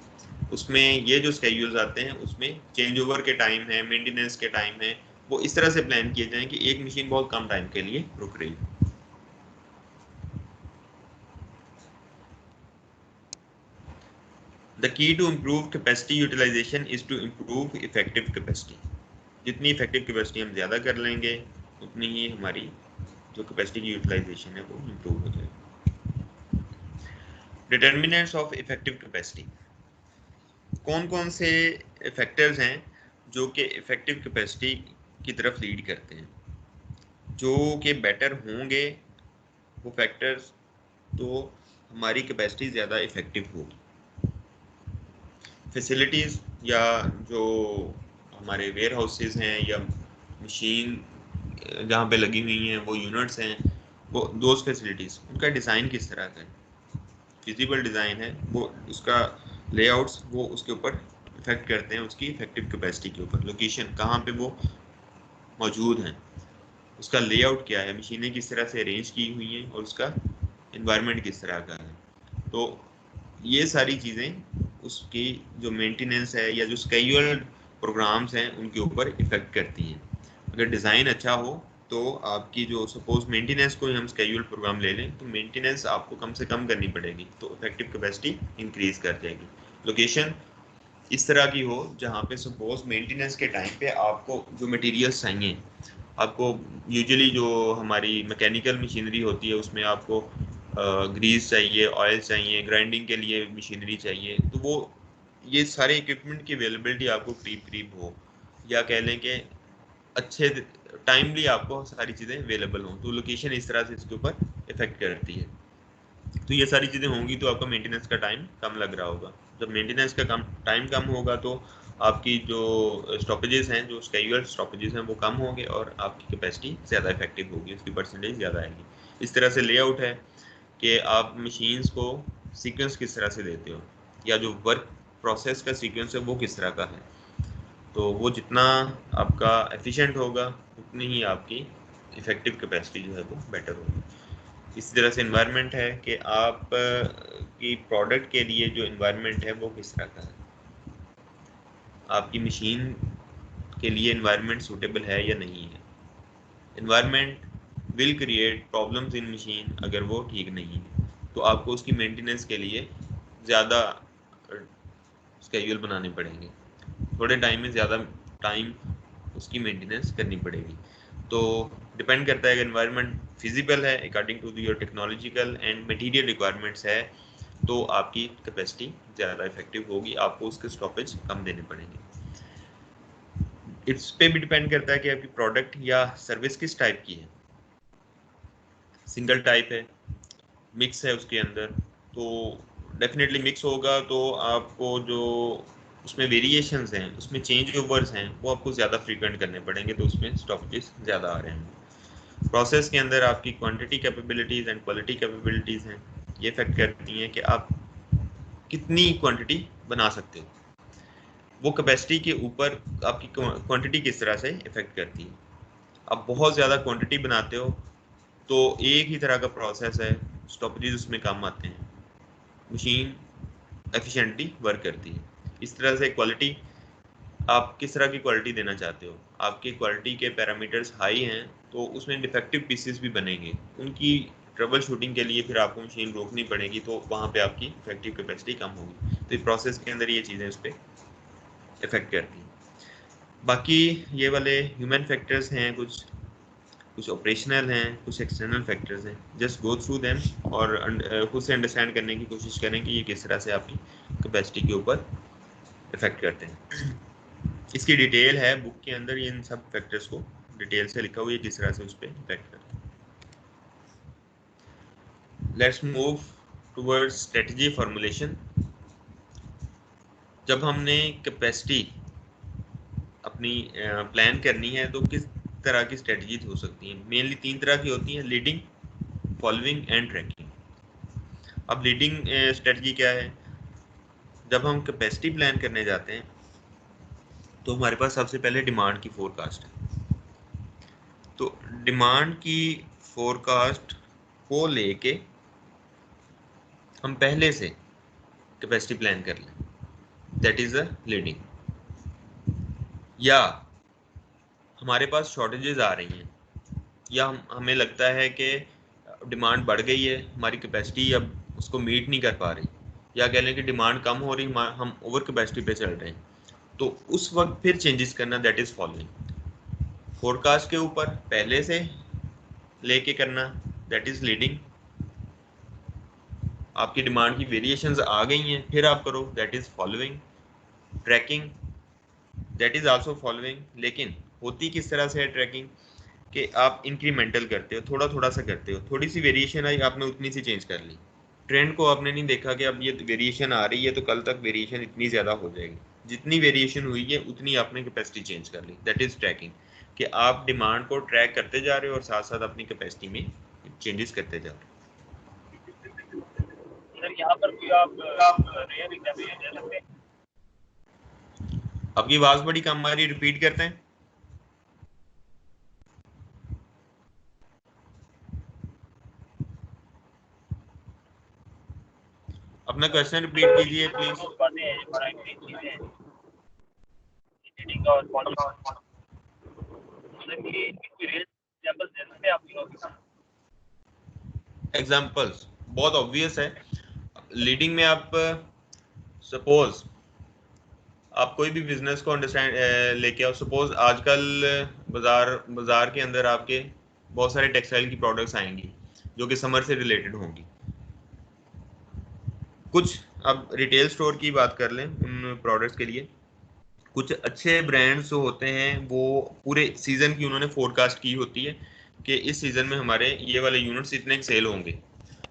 उसमें ये जो स्केड्यूल्स आते हैं उसमें चेंज ओवर के टाइम है, मेंटेनेंस के टाइम है, वो इस तरह से प्लान किए जाएं कि एक मशीन बहुत कम टाइम के लिए रुक रही है। The key to improve capacity utilization is to improve effective capacity. जितनी इफेक्टिव कैपेसिटी हम ज़्यादा कर लेंगे उतनी ही हमारी जो कैपेसिटी की यूटिलाइजेशन है वो इम्प्रूव हो जाएगी। डिटर्मिनेंट्स ऑफ इफेक्टिव कैपेसिटी, कौन कौन से फैक्टर्स हैं जो कि इफेक्टिव कैपेसिटी की तरफ लीड करते हैं? जो कि बेटर होंगे वो फैक्टर्स, तो हमारी कैपेसिटी ज़्यादा इफेक्टिव होगी। फैसिलिटीज़ या जो हमारे वेयर हाउसेज हैं या मशीन जहाँ पे लगी हुई हैं वो यूनिट्स हैं, वो दोज फैसिलिटीज़ उनका डिज़ाइन किस तरह का है, फिजिबल डिज़ाइन है वो, उसका लेआउट्स वो उसके ऊपर इफेक्ट करते हैं उसकी इफेक्टिव कैपेसिटी के ऊपर। लोकेशन कहाँ पे वो मौजूद हैं, उसका लेआउट क्या है, मशीनें किस तरह से अरेंज की हुई हैं और उसका इन्वायरमेंट किस तरह का है, तो ये सारी चीज़ें उसकी जो मेंटेनेंस है या जो स्केड्यूल्ड प्रोग्राम्स हैं उनके ऊपर इफेक्ट करती हैं। अगर डिज़ाइन अच्छा हो तो आपकी जो सपोज मेंटेनेंस को हम स्केड्यूल प्रोग्राम ले लें तो मेंटेनेंस आपको कम से कम करनी पड़ेगी, तो इफेक्टिव कैपेसिटी इंक्रीज कर जाएगी। लोकेशन इस तरह की हो जहाँ पे सपोज मेंटेनेंस के टाइम पे आपको जो मटेरियल्स चाहिए, आपको यूजुअली जो हमारी मैकेनिकल मशीनरी होती है उसमें आपको ग्रीस चाहिए, ऑयल चाहिए, ग्राइंडिंग के लिए मशीनरी चाहिए, तो वो ये सारे इक्विपमेंट की अवेलेबिलिटी आपको करीब हो, या कह लें कि अच्छे टाइमली आपको सारी चीज़ें अवेलेबल हों, तो लोकेशन इस तरह से इसके ऊपर इफेक्ट करती है। तो ये सारी चीज़ें होंगी तो आपका मेंटेनेंस का टाइम कम लग रहा होगा। जब मेंटेनेंस का टाइम कम होगा तो आपकी जो स्टॉपेजेस हैं, जो स्केड्यूल्ड स्टॉपेजेस हैं वो कम होंगे और आपकी कैपेसिटी ज़्यादा इफेक्टिव होगी, उसकी परसेंटेज ज़्यादा आएगी। इस तरह से लेआउट है कि आप मशीन्स को सीक्वेंस किस तरह से देते हो या जो वर्क प्रोसेस का सीक्वेंस है वो किस तरह का है, तो वो जितना आपका एफिशिएंट होगा उतनी ही आपकी इफेक्टिव कैपेसिटी जो है वो बेटर होगी। इसी तरह से इन्वायरमेंट है कि आप की प्रोडक्ट के लिए जो इन्वायरमेंट है वो किस तरह का है, आपकी मशीन के लिए इन्वायरमेंट सूटेबल है या नहीं है। Environment will create problems in machine, अगर वो ठीक नहीं है तो आपको उसकी मेंटेनेंस के लिए ज़्यादा स्केड्यूल बनाने पड़ेंगे, थोड़े टाइम में ज़्यादा टाइम उसकी मेंटेनेंस करनी पड़ेगी। तो डिपेंड करता है कि एनवायरनमेंट फिजिबल है according to your technological and material requirements है तो आपकी कैपेसिटी ज़्यादा इफेक्टिव होगी, आपको उसके स्टॉपेज कम देने पड़ेंगे। इस पे भी डिपेंड करता है कि आपकी प्रोडक्ट या सर्विस किस टाइप की है, सिंगल टाइप है, मिक्स है उसके अंदर, तो डेफिनेटली मिक्स होगा तो आपको जो उसमें वेरिएशंस हैं, उसमें चेंज ओवर्स हैं, वो आपको ज़्यादा फ्रीक्वेंट करने पड़ेंगे, तो उसमें स्टॉपेजेस ज़्यादा आ रहे हैं। प्रोसेस के अंदर आपकी quantity capabilities and quality capabilities हैं, ये इफेक्ट करती हैं कि आप कितनी क्वांटिटी बना सकते हो। वो कैपेसिटी के ऊपर आपकी क्वांटिटी किस तरह से इफेक्ट करती है। आप बहुत ज़्यादा क्वांटिटी बनाते हो तो एक ही तरह का प्रोसेस है, स्टॉपेजेस उसमें कम आते हैं, मशीन एफिशिएंटली वर्क करती है। इस तरह से क्वालिटी, आप किस तरह की क्वालिटी देना चाहते हो। आपकी क्वालिटी के पैरामीटर्स हाई हैं तो उसमें डिफेक्टिव पीसेस भी बनेंगे, उनकी ट्रबल शूटिंग के लिए फिर आपको मशीन रोकनी पड़ेगी, तो वहाँ पे आपकी इफेक्टिव कैपेसिटी कम होगी। तो इस प्रोसेस के अंदर ये चीज़ें उस पर इफेक्ट करती हैं। बाकी ये वाले ह्यूमन फैक्टर्स हैं, कुछ ऑपरेशनल हैं, कुछ एक्सटर्नल फैक्टर्स हैं। जस्ट गो थ्रू देम और खुद से अंडरस्टैंड करने की कोशिश करें कि ये किस तरह से आपकी कैपेसिटी के ऊपर इफेक्ट करते हैं। इसकी डिटेल है बुक के अंदर, इन सब फैक्टर्स को डिटेल से लिखा हुआ है किस तरह से उस पर इफेक्ट करते हैं। Let's move towards strategy formulation. जब हमने कैपेसिटी अपनी प्लान करनी है तो किस तरह की स्ट्रेटजीज हो सकती हैं। मेनली 3 तरह की होती हैं, लीडिंग, फॉलोइंग एंड ट्रैकिंग। अब लीडिंग स्ट्रेटजी क्या है। जब हम कैपेसिटी प्लान करने जाते हैं तो हमारे पास सबसे पहले डिमांड की फोरकास्ट है। तो डिमांड की फोरकास्ट को लेके हम पहले से कैपेसिटी प्लान कर लें, दैट इज अ लीडिंग। या हमारे पास शॉर्टेजेस आ रही हैं, या हमें लगता है कि डिमांड बढ़ गई है, हमारी कैपेसिटी अब उसको मीट नहीं कर पा रही, या कह लें कि डिमांड कम हो रही, हम ओवर कैपेसिटी पे चल रहे हैं, तो उस वक्त फिर चेंजेस करना, दैट इज फॉलोइंग। फोरकास्ट के ऊपर पहले से लेके करना, दैट इज लीडिंग। आपकी डिमांड की वेरिएशंस आ गई हैं फिर आप करो, that is following. Tracking, that is also following. लेकिन होती किस तरह से है ट्रैकिंग, कि आप इंक्रीमेंटल करते हो, थोड़ा थोड़ा सा करते हो, थोड़ी सी वेरिएशन आई आपने उतनी सी चेंज कर ली। ट्रेंड को आपने नहीं देखा कि अब ये वेरिएशन आ रही है तो कल तक वेरिएशन इतनी ज़्यादा हो जाएगी, जितनी वेरिएशन हुई है उतनी आपने कैपेसिटी चेंज कर ली, दैट इज ट्रैकिंग। कि आप डिमांड को ट्रैक करते जा रहे हो और साथ साथ अपनी कैपेसिटी में चेंजेस करते जा रहे हो। सर यहाँ पर भी आप रेयर एग्जाम्पल दे सकते हैं। आपकी आवाज़ बड़ी कम आ रही, रिपीट करते हैं। अपना क्वेश्चन रिपीट कीजिए प्लीज। कुछ बातें हैं जो बड़ा चीज़ें हैं, लीडिंग और फॉलोइंग। सर ये कोई रेयर एग्जाम्पल दे सकते हैं आप तीनों के? एग्जाम्पल्स बहुत ऑब्वियस है। लीडिंग में आप सपोज आप कोई भी बिजनेस को अंडरस्टैंड लेके आओ। सपोज आजकल बाजार के अंदर आपके बहुत सारे टेक्सटाइल की प्रोडक्ट्स आएंगी जो कि समर से रिलेटेड होंगी। कुछ अब रिटेल स्टोर की बात कर लें उन प्रोडक्ट्स के लिए, कुछ अच्छे ब्रांड्स जो होते हैं वो पूरे सीजन की उन्होंने फोरकास्ट की होती है कि इस सीजन में हमारे ये वाले यूनिट्स इतने सेल होंगे।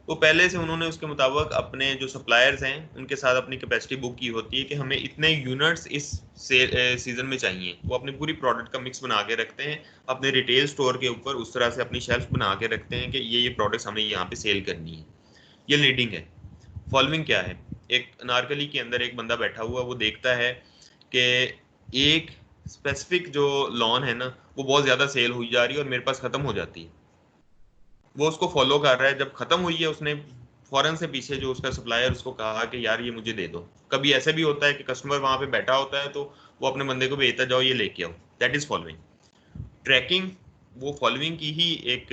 तो पहले से उन्होंने उसके मुताबिक अपने जो सप्लायर्स हैं उनके साथ अपनी कैपेसिटी बुक की होती है कि हमें इतने यूनिट्स इस सीजन में चाहिए। वो अपनी पूरी प्रोडक्ट का मिक्स बना के रखते हैं अपने रिटेल स्टोर के ऊपर, उस तरह से अपनी शेल्फ बना के रखते हैं कि ये प्रोडक्ट्स हमें यहाँ पे सेल करनी है। ये लीडिंग है। फॉलोइंग क्या है, एक अनारकली के अंदर एक बंदा बैठा हुआ, वो देखता है कि एक स्पेसिफिक जो लॉन है ना वो बहुत ज़्यादा सेल हुई जा रही है और मेरे पास ख़त्म हो जाती है। वो उसको फॉलो कर रहा है, जब खत्म हुई है उसने फौरन से पीछे जो उसका सप्लायर उसको कहा कि यार ये मुझे दे दो। कभी ऐसा भी होता है कि कस्टमर वहां पे बैठा होता है तो वो अपने बंदे को भेजता, जाओ ये लेके आओ, दैट इज फॉलोइंग। ट्रैकिंग वो फॉलोइंग की ही एक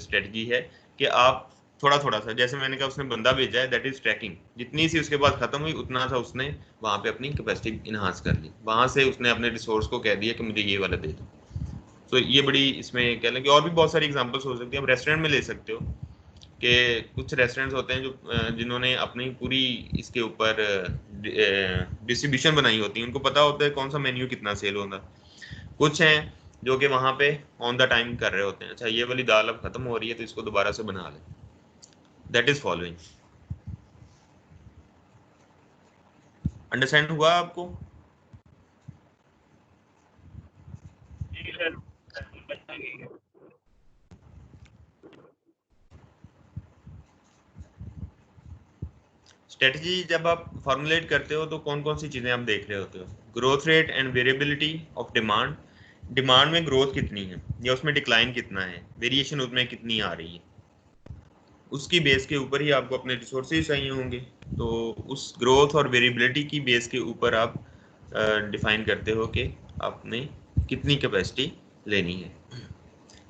स्ट्रेटजी है कि आप थोड़ा थोड़ा सा, जैसे मैंने कहा उसने बंदा भेजा है, दैट इज ट्रैकिंग। जितनी सी उसके बाद खत्म हुई उतना सा उसने वहां पे अपनी कैपेसिटी इनहांस कर ली, वहां से उसने अपने रिसोर्स को कह दिया कि मुझे ये वाला दे दो। तो ये बड़ी इसमें कह लें कि और भी बहुत सारी एग्जांपल्स हो सकती है। आप रेस्टोरेंट में ले सकते हो कि कुछ रेस्टोरेंट्स होते हैं जो जिन्होंने अपनी पूरी इसके ऊपर डिस्ट्रीब्यूशन बनाई होती है, उनको पता होता है कौन सा मेन्यू कितना सेल होगा। कुछ हैं जो कि वहाँ पे ऑन द टाइम कर रहे होते हैं, अच्छा ये वाली दाल अब खत्म हो रही है तो इसको दोबारा से बना लें, दैट इज फॉलोइंग। अंडरस्टैंड हुआ आपको? जी सर, बताइए। स्ट्रेटजी जब आप फॉर्मुलेट करते हो तो कौन कौन सी चीज़ें आप देख रहे होते हो। Growth rate and variability of demand, demand में ग्रोथ कितनी है या उसमें डिक्लाइन कितना है, वेरिएशन उसमें कितनी आ रही है, उसकी बेस के ऊपर ही आपको अपने रिसोर्सेज चाहिए होंगे। तो उस ग्रोथ और वेरिएबिलिटी की बेस के ऊपर आप डिफाइन करते हो कि आपने कितनी कैपेसिटी लेनी है।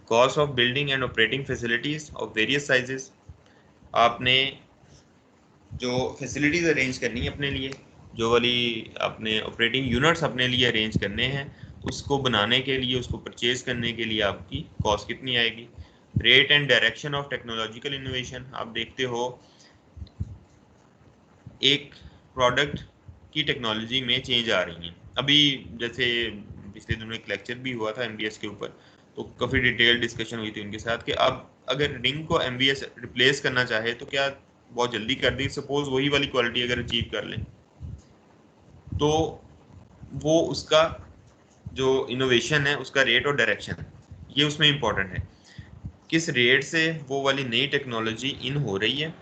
Cost of building and operating facilities of various sizes, आपने जो फैसिलिटीज अरेंज करनी है अपने लिए, जो वाली आपने ऑपरेटिंग यूनिट्स अपने लिए अरेंज करने हैं, उसको बनाने के लिए, उसको परचेज करने के लिए आपकी कॉस्ट कितनी आएगी। Rate and direction of technological innovation, आप देखते हो एक प्रोडक्ट की टेक्नोलॉजी में चेंज आ रही है। अभी जैसे पिछले दिनों एक लेक्चर भी हुआ था एमबीएस के ऊपर, तो काफ़ी डिटेल डिस्कशन हुई थी उनके साथ कि अब अगर रिंग को एमबीएस रिप्लेस करना चाहे तो क्या बहुत जल्दी कर दी, सपोज वही वाली क्वालिटी अगर अचीव कर लें तो वो उसका जो इनोवेशन है उसका रेट और डायरेक्शन ये उसमें इम्पोर्टेंट है। किस रेट से वो वाली नई टेक्नोलॉजी इन हो रही है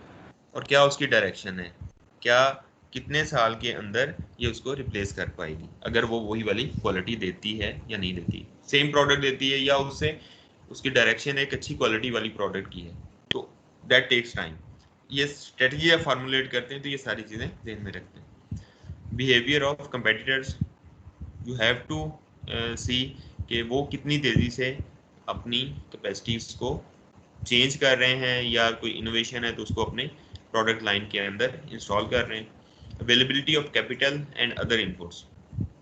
और क्या उसकी डायरेक्शन है, क्या कितने साल के अंदर ये उसको रिप्लेस कर पाएगी अगर वो वही वाली क्वालिटी देती है या नहीं देती, सेम प्रोडक्ट देती है या उससे उसकी डायरेक्शन एक अच्छी क्वालिटी वाली प्रोडक्ट की है, तो दैट टेक्स टाइम। ये स्ट्रेटजी आप फार्मुलेट करते हैं तो ये सारी चीज़ें ध्यान में रखते हैं। Behaviour of competitors, you have to see कि वो कितनी तेज़ी से अपनी कैपेसिटीज़ को चेंज कर रहे हैं या कोई इनोवेशन है तो उसको अपने प्रोडक्ट लाइन के अंदर इंस्टॉल कर रहे हैं। Availability of capital and other inputs,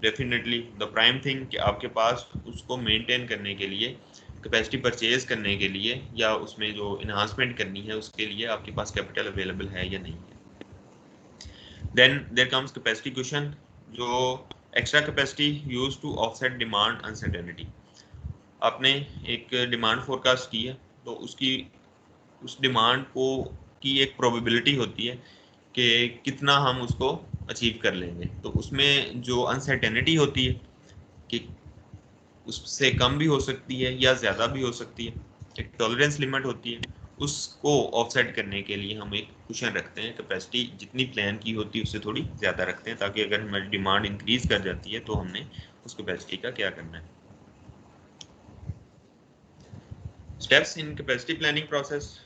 definitely the prime thing कि आपके पास उसको मेंटेन करने के लिए, कैपेसिटी परचेज करने के लिए या उसमें जो इन्हांसमेंट करनी है उसके लिए आपके पास कैपिटल अवेलेबल है या नहीं है। Then there comes capacity question, जो extra capacity use to offset demand uncertainty, आपने एक डिमांड फोरकास्ट की है तो उसकी उस डिमांड को की एक प्रोबेबिलिटी होती है कि कितना हम उसको अचीव कर लेंगे, तो उसमें जो अनसर्टेनिटी होती है कि उससे कम भी हो सकती है या ज़्यादा भी हो सकती है, एक टॉलरेंस लिमिट होती है, उसको ऑफसेट करने के लिए हम एक कुशन रखते हैं, कैपेसिटी जितनी प्लान की होती है उससे थोड़ी ज़्यादा रखते हैं ताकि अगर हमारी डिमांड इंक्रीज कर जाती है तो हमने उस कैपेसिटी का क्या करना है। Steps in capacity planning process,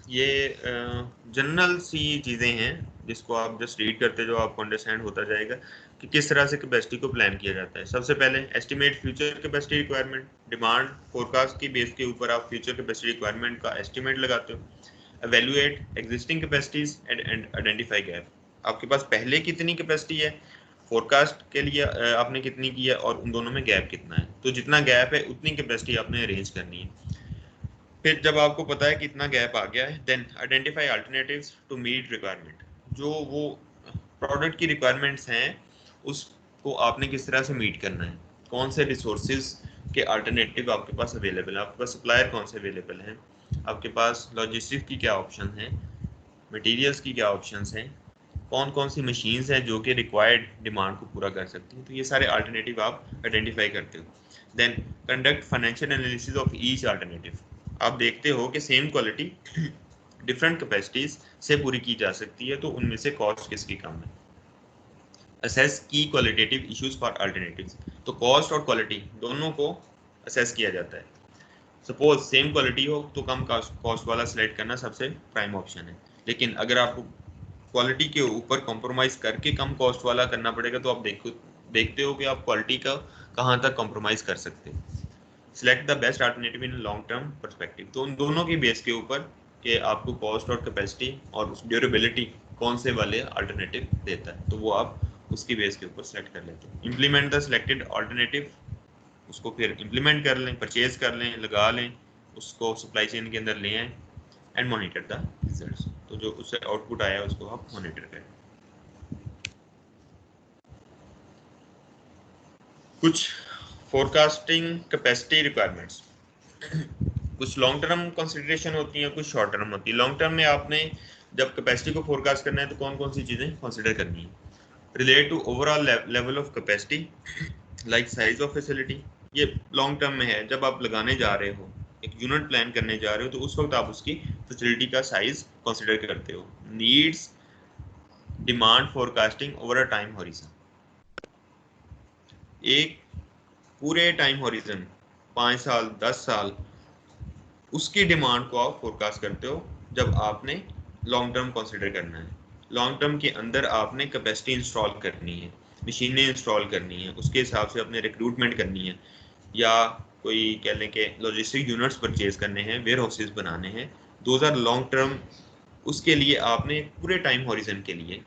ये जनरल सी चीज़ें हैं जिसको आप जस्ट रीड करते जो आपको अंडरस्टैंड होता जाएगा कि किस तरह से कैपेसिटी को प्लान किया जाता है। सबसे पहले estimate future capacity requirement, demand forecast की बेस के ऊपर आप फ्यूचर कैपेसिटी रिक्वायरमेंट का एस्टिमेट लगाते हो। Evaluate existing capacities and identify gap, आपके पास पहले कितनी कैपेसिटी है, फोरकास्ट के लिए आपने कितनी की है और उन दोनों में गैप कितना है, तो जितना गैप है उतनी कैपेसिटी आपने अरेंज करनी है। फिर जब आपको पता है कि इतना गैप आ गया है, then identify alternatives to meet requirement, जो वो प्रोडक्ट की रिक्वायरमेंट्स हैं उसको आपने किस तरह से मीट करना है, कौन से रिसोर्सेज के अल्टरनेटिव आपके पास अवेलेबल है, आपके पास सप्लायर कौन से अवेलेबल हैं, आपके पास लॉजिस्टिक्स की क्या ऑप्शन है, मटेरियल्स की क्या ऑप्शंस हैं, कौन कौन सी मशीन्स हैं जो कि रिक्वायर्ड डिमांड को पूरा कर सकती हैं, तो ये सारे अल्टरनेटिव आप आइडेंटिफाई करते हो। Then conduct financial analysis of each alternative, आप देखते हो कि सेम क्वालिटी डिफरेंट कैपेसिटीज से पूरी की जा सकती है तो उनमें से कॉस्ट किसकी कम है। असेस की क्वालिटेटिव इश्यूज फॉर अल्टरनेटिव्स, तो कॉस्ट और क्वालिटी दोनों को असेस किया जाता है। सपोज सेम क्वालिटी हो तो कम कॉस्ट वाला सिलेक्ट करना सबसे प्राइम ऑप्शन है, लेकिन अगर आपको क्वालिटी के ऊपर कॉम्प्रोमाइज़ करके कम कॉस्ट वाला करना पड़ेगा तो आप देखते हो कि आप क्वालिटी का कहाँ तक कॉम्प्रोमाइज़ कर सकते हो। Select the best alternative in long term perspective, तो उन दोनों की बेस के ऊपर कि आपको कॉस्ट और कैपेसिटी और उस ड्यूरेबिलिटी कौन से वाले अल्टरनेटिव देता है, तो वो आप उसकी बेस के ऊपर सेलेक्ट कर लेते हैं। इम्प्लीमेंट द सिलेक्टेड अल्टरनेटिव, उसको फिर इम्प्लीमेंट कर लें, परचेज कर लें, लगा लें, उसको सप्लाई चेन के अंदर ले आएँ एंड मॉनिटर द रिजल्ट्स, तो जो उससे आउटपुट आया उसको आप मॉनिटर करें। कुछ फोरकास्टिंग कैपेसिटी रिक्वायरमेंट्स, कुछ लॉन्ग टर्म कंसिडरेशन होती हैं, कुछ शॉर्ट टर्म होती है। लॉन्ग टर्म में आपने जब कैपेसिटी को फोरकास्ट करना है तो कौन कौन सी चीज़ें कंसिडर करनी है। Relate to overall level of capacity like size of facility, ये लॉन्ग टर्म में है, जब आप लगाने जा रहे हो, एक यूनिट प्लान करने जा रहे हो तो उस वक्त आप उसकी फैसिलिटी का साइज कंसिडर करते हो। Needs demand forecasting over a time horizon, एक पूरे टाइम हॉरिजन 5 साल 10 साल उसकी डिमांड को आप फोरकास्ट करते हो जब आपने लॉन्ग टर्म कंसिडर करना है। लॉन्ग टर्म के अंदर आपने कैपेसिटी इंस्टॉल करनी है, मशीनें इंस्टॉल करनी है, उसके हिसाब से अपने रिक्रूटमेंट करनी है, या कोई कह लें कि लॉजिस्टिक यूनिट्स परचेज करने हैं, वेयर हाउसेज बनाने हैं। 2000 लॉन्ग टर्म, उसके लिए आपने पूरे टाइम हॉरिजन के लिए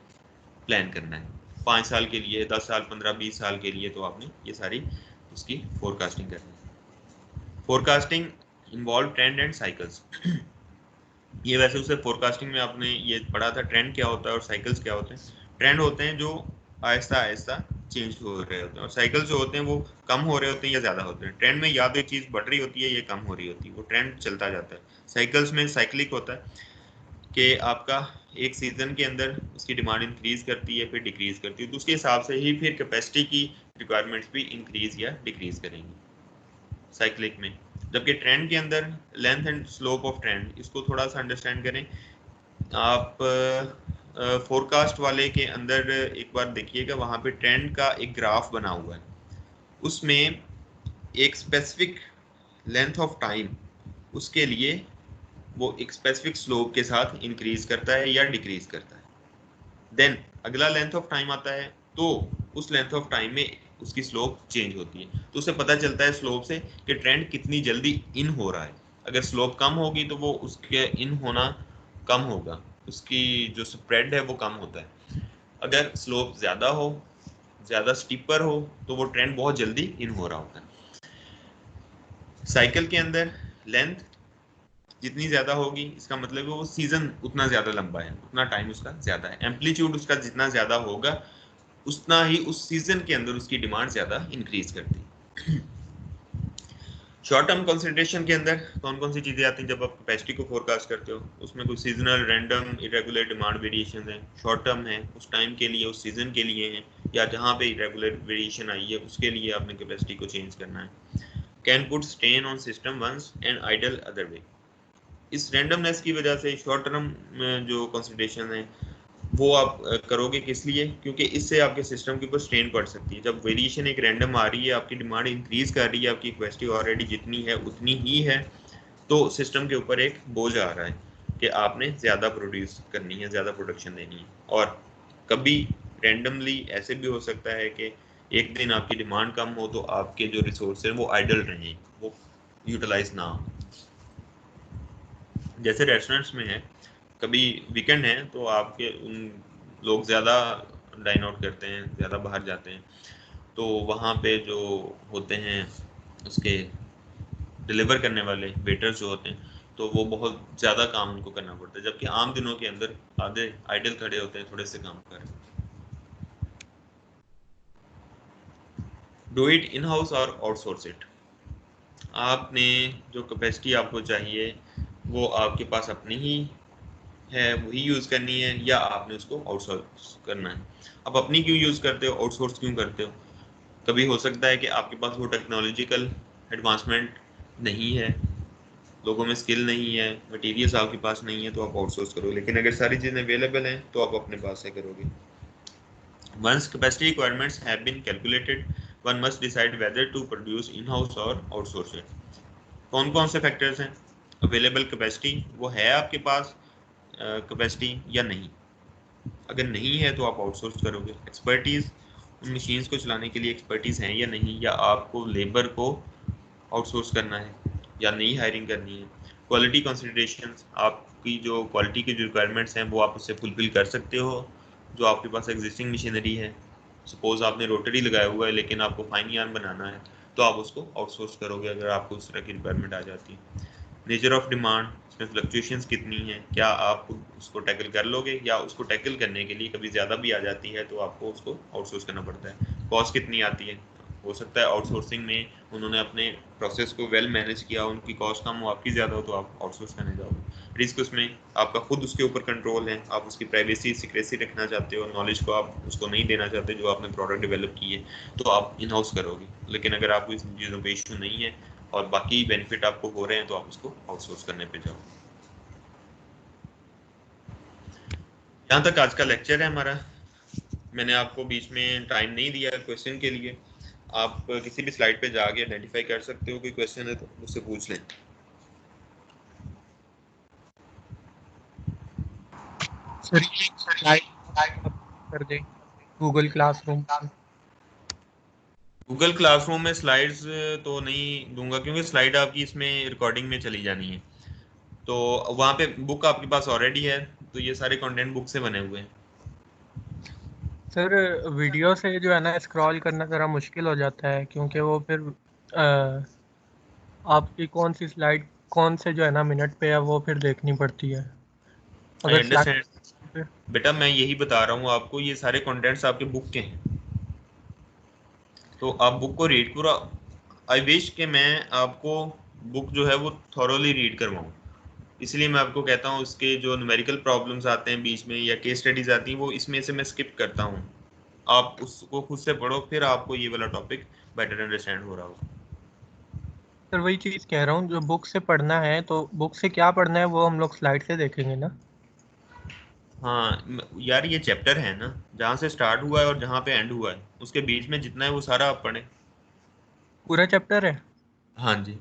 प्लान करना है। 5 साल के लिए, 10 साल, 15-20 साल के लिए, तो आपने ये सारी उसकी फोरकास्टिंग करनी है। Forecasting involve trend and cycles. ये वैसे उसे फोरकास्टिंग में आपने ये पढ़ा था, ट्रेंड क्या होता है और साइकिल्स क्या होते हैं। ट्रेंड होते हैं जो आहिस्ता आहिस्ता चेंज हो रहे होते हैं, और साइकिल्स जो होते हैं वो कम हो रहे होते हैं या ज़्यादा होते हैं। ट्रेंड में या तो चीज़ बढ़ रही होती है या कम हो रही होती है, वो ट्रेंड चलता जाता है। साइकिल्स में साइक्लिक होता है कि आपका एक सीजन के अंदर उसकी डिमांड इंक्रीज करती है, फिर डिक्रीज करती है, तो उसके हिसाब से ही फिर कैपेसिटी की रिक्वायरमेंट्स भी इंक्रीज या डिक्रीज करेंगी साइक्लिक में। जबकि ट्रेंड के अंदर length and slope of trend, इसको थोड़ा सा अंडरस्टैंड करें आप। फोरकास्ट वाले के अंदर एक बार देखिएगा, वहां पे ट्रेंड का एक ग्राफ बना हुआ है, उसमें एक स्पेसिफिक लेंथ ऑफ टाइम उसके लिए वो एक स्पेसिफिक स्लोप के साथ इंक्रीज करता है या डिक्रीज करता है। देन अगला लेंथ ऑफ टाइम आता है, तो उस लेंथ ऑफ टाइम में उसकी स्लोप चेंज होती है, तो उसे पता चलता है स्लोप से कि ट्रेंड कितनी जल्दी इन हो रहा है। अगर स्लोप कम होगी तो वो उसके इन होना कम होगा, उसकी जो स्प्रेड है वो कम होता है। अगर स्लोप ज़्यादा हो, ज़्यादा स्टीपर हो, तो वो ट्रेंड बहुत जल्दी इन हो रहा होता है। साइकिल के अंदर लेंथ जितनी ज़्यादा होगी, इसका मतलब है वो सीजन उतना ज़्यादा लंबा है, उतना टाइम उसका ज़्यादा है। एम्पलीट्यूड उसका जितना ज़्यादा होगा, उतना ही उस सीजन के अंदर उसकी डिमांड ज़्यादा इंक्रीज करती है। शॉर्ट टर्म कंसिडरेशन के अंदर कौन कौन सी चीज़ें आती हैं जब आप कैपेसिटी को फोरकास्ट करते हो? उसमें कुछ seasonal, random, irregular demand variation है। शॉर्ट टर्म है, उस टाइम के लिए, उस सीजन के लिए है, या जहाँ पे इरेगुलर वेरिएशन आई है उसके लिए आपने कैपेसिटी को चेंज करना है। Can put strain on system once and idle other way. इस रैंडमनेस की वजह से शॉर्ट टर्म जो कंसिडरेशन है वो आप करोगे किस लिए? क्योंकि इससे आपके सिस्टम के ऊपर स्ट्रेन पड़ सकती है। जब वेरिएशन एक रैंडम आ रही है, आपकी डिमांड इंक्रीज कर रही है, आपकी कैपेसिटी ऑलरेडी जितनी है उतनी ही है, तो सिस्टम के ऊपर एक बोझ आ रहा है कि आपने ज़्यादा प्रोड्यूस करनी है, ज़्यादा प्रोडक्शन देनी है। और कभी रैंडमली ऐसे भी हो सकता है कि एक दिन आपकी डिमांड कम हो तो आपके जो रिसोर्स हैं वो आइडल रहें, वो यूटिलाइज ना हो। जैसे रेस्टोरेंट्स में है, कभी वीकेंड है तो आपके उन लोग ज़्यादा डाइन आउट करते हैं, ज़्यादा बाहर जाते हैं, तो वहाँ पे जो होते हैं उसके डिलीवर करने वाले वेटर्स जो होते हैं, तो वो बहुत ज़्यादा काम उनको करना पड़ता है, जबकि आम दिनों के अंदर आधे आइडल खड़े होते हैं, थोड़े से काम कर। डू इट इन हाउस और आउटसोर्स इट। आपने जो कैपेसिटी आपको चाहिए वो आपके पास अपनी ही है, वही यूज़ करनी है, या आपने उसको आउटसोर्स करना है। आप अपनी क्यों यूज़ करते हो, आउटसोर्स क्यों करते हो? कभी हो सकता है कि आपके पास वो टेक्नोलॉजिकल एडवांसमेंट नहीं है, लोगों में स्किल नहीं है, मटेरियल्स आपके पास नहीं है, तो आप आउटसोर्स करो। लेकिन अगर सारी चीज़ें अवेलेबल हैं तो आप अपने पास से करोगे। Once capacity requirements have been calculated, one must decide whether to produce in-house or outsource it. कौन कौन से फैक्टर्स हैं? अवेलेबल कैपेसिटी, वो है आपके पास कैपेसिटी या नहीं? अगर नहीं है तो आप आउटसोर्स करोगे। एक्सपर्टीज़, उन मशीन्स को चलाने के लिए एक्सपर्टीज़ हैं या नहीं, या आपको लेबर को आउटसोर्स करना है या नई हायरिंग करनी है। क्वालिटी कंसिडरेशंस, आपकी जो क्वालिटी की जो रिक्वायरमेंट्स हैं वो आप उससे फुलफिल कर सकते हो जो आपके पास एग्जिस्टिंग मशीनरी है। सपोज आपने रोटरी लगाया हुआ है लेकिन आपको फाइन यार्न बनाना है, तो आप उसको आउटसोर्स करोगे अगर आपको उस तरह की रिक्वायरमेंट आ जाती है। नेचर ऑफ डिमांड, उसमें फ्लक्चुएशंस कितनी है, क्या आप उसको टैकल कर लोगे, या उसको टैकल करने के लिए कभी ज़्यादा भी आ जाती है तो आपको उसको आउटसोर्स करना पड़ता है। कॉस्ट कितनी आती है, हो सकता है आउटसोर्सिंग में उन्होंने अपने प्रोसेस को वेल मैनेज किया, उनकी कॉस्ट कम हो, आपकी ज़्यादा हो, तो आप आउटसोर्स करने जाओगे। रिस्क, उसमें आपका खुद उसके ऊपर कंट्रोल है, आप उसकी प्राइवेसी सिक्रेसी रखना चाहते हो, नॉलेज को आप उसको नहीं देना चाहते जो आपने प्रोडक्ट डेवलप की है, तो आप इन हाउस करोगे। लेकिन अगर आपको इस चीज़ों पे इशू नहीं है और बाकी बेनिफिट आपको हो रहे हैं तो आप उसको आउटसोर्स करने पे जाओ। यहाँ तक आज का लेक्चर है हमारा। मैंने आपको बीच में टाइम नहीं दिया क्वेश्चन के लिए, आप किसी भी स्लाइड पे जाके आइडेंटिफाई कर सकते हो, कोई क्वेश्चन है तो मुझसे पूछ लें। सर स्लाइड कर दें गूगल क्लासरूम पे। गूगल क्लासरूम में स्लाइड्स तो नहीं दूंगा क्योंकि स्लाइड आपकी इसमें रिकॉर्डिंग में चली जानी है, तो वहाँ पे बुक आपके पास ऑलरेडी है, तो ये सारे कंटेंट बुक से बने हुए हैं। सर वीडियो से जो है ना स्क्रॉल करना ज़रा मुश्किल हो जाता है, क्योंकि वो फिर अ, आपकी कौन सी स्लाइड कौन से जो है ना मिनट पे है वो फिर देखनी पड़ती है आई अगर अंडरस्टैंड स्लाइड। बेटा, मैं यही बता रहा हूँ आपको, ये सारे कंटेंट्स आपके बुक के हैं, तो आप बुक को रीड पूरा। आई विश कि मैं आपको बुक जो है वो थॉरोली रीड करवाऊँ, इसलिए मैं आपको कहता हूँ उसके जो न्यूमेरिकल प्रॉब्लम्स आते हैं बीच में या केस स्टडीज आती हैं वो इसमें से मैं स्किप करता हूँ। आप उसको खुद से पढ़ो, फिर आपको ये वाला टॉपिक बेटर अंडरस्टैंड हो रहा होगा। सर वही चीज़ कह रहा हूँ, जो बुक से पढ़ना है तो बुक से क्या पढ़ना है वो हम लोग स्लाइड से देखेंगे ना। हाँ यार, ये चैप्टर है ना, जहाँ से स्टार्ट हुआ है और जहाँ पे एंड हुआ है उसके बीच में जितना है वो सारा आप पढ़ें। पूरा चैप्टर है। हाँ जी।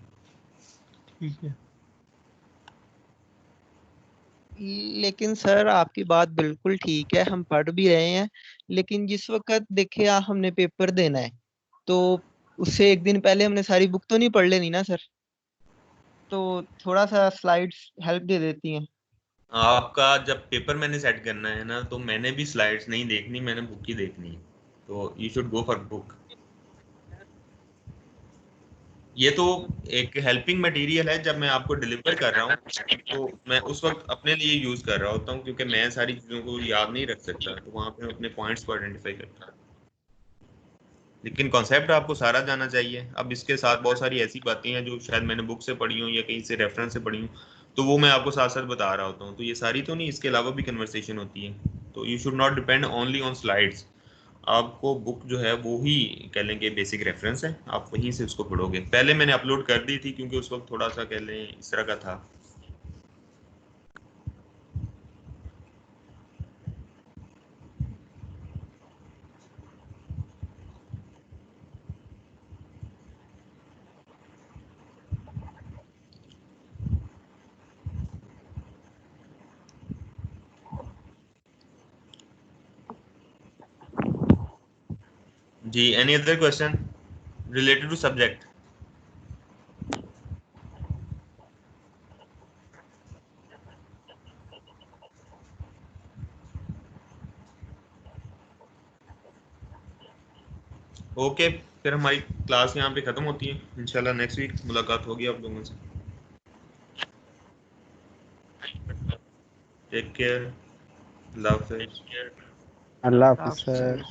ठीक है। लेकिन सर आपकी बात बिल्कुल ठीक है, हम पढ़ भी रहे हैं, लेकिन जिस वक्त देखिए हमने पेपर देना है तो उससे एक दिन पहले हमने सारी बुक तो नहीं पढ़ लेनी ना सर, तो थोड़ा सा स्लाइड्स हेल्प दे देती हैं। आपका जब पेपर मैंने सेट करना है ना, तो मैंने भी स्लाइड्स नहीं देखनी, मैंने बुक ही देखनी है, तो you should go for book. ये तो एक हेल्पिंग मटेरियल है, जब मैं आपको डिलीवर कर रहा हूँ तो मैं उस वक्त अपने लिए यूज कर रहा होता हूँ, क्योंकि मैं सारी चीजों को याद नहीं रख सकता, तो वहां पे अपने पॉइंट्स को आइडेंटिफाई करता हूँ। लेकिन कॉन्सेप्ट आपको सारा जाना चाहिए। अब इसके साथ बहुत सारी ऐसी बातें हैं जो शायद मैंने बुक से पढ़ी हूँ या कहीं से रेफरेंस से पढ़ी हूँ, तो वो मैं आपको साथ साथ बता रहा होता हूँ, तो ये सारी तो नहीं, इसके अलावा भी कन्वर्सेशन होती है, तो you should not depend only on slides. आपको बुक जो है वो ही कह लें कि बेसिक रेफरेंस है, आप वहीं से उसको पढ़ोगे। पहले मैंने अपलोड कर दी थी क्योंकि उस वक्त थोड़ा सा कह लें इस तरह का था। जी, any other question related to subject? Okay, फिर हमारी क्लास यहाँ पे ख़त्म होती है, इंशाल्लाह नेक्स्ट वीक मुलाकात होगी आप लोगों से। टेक केयर, अल्लाह हाफिज़। अल्लाह हाफिज सर।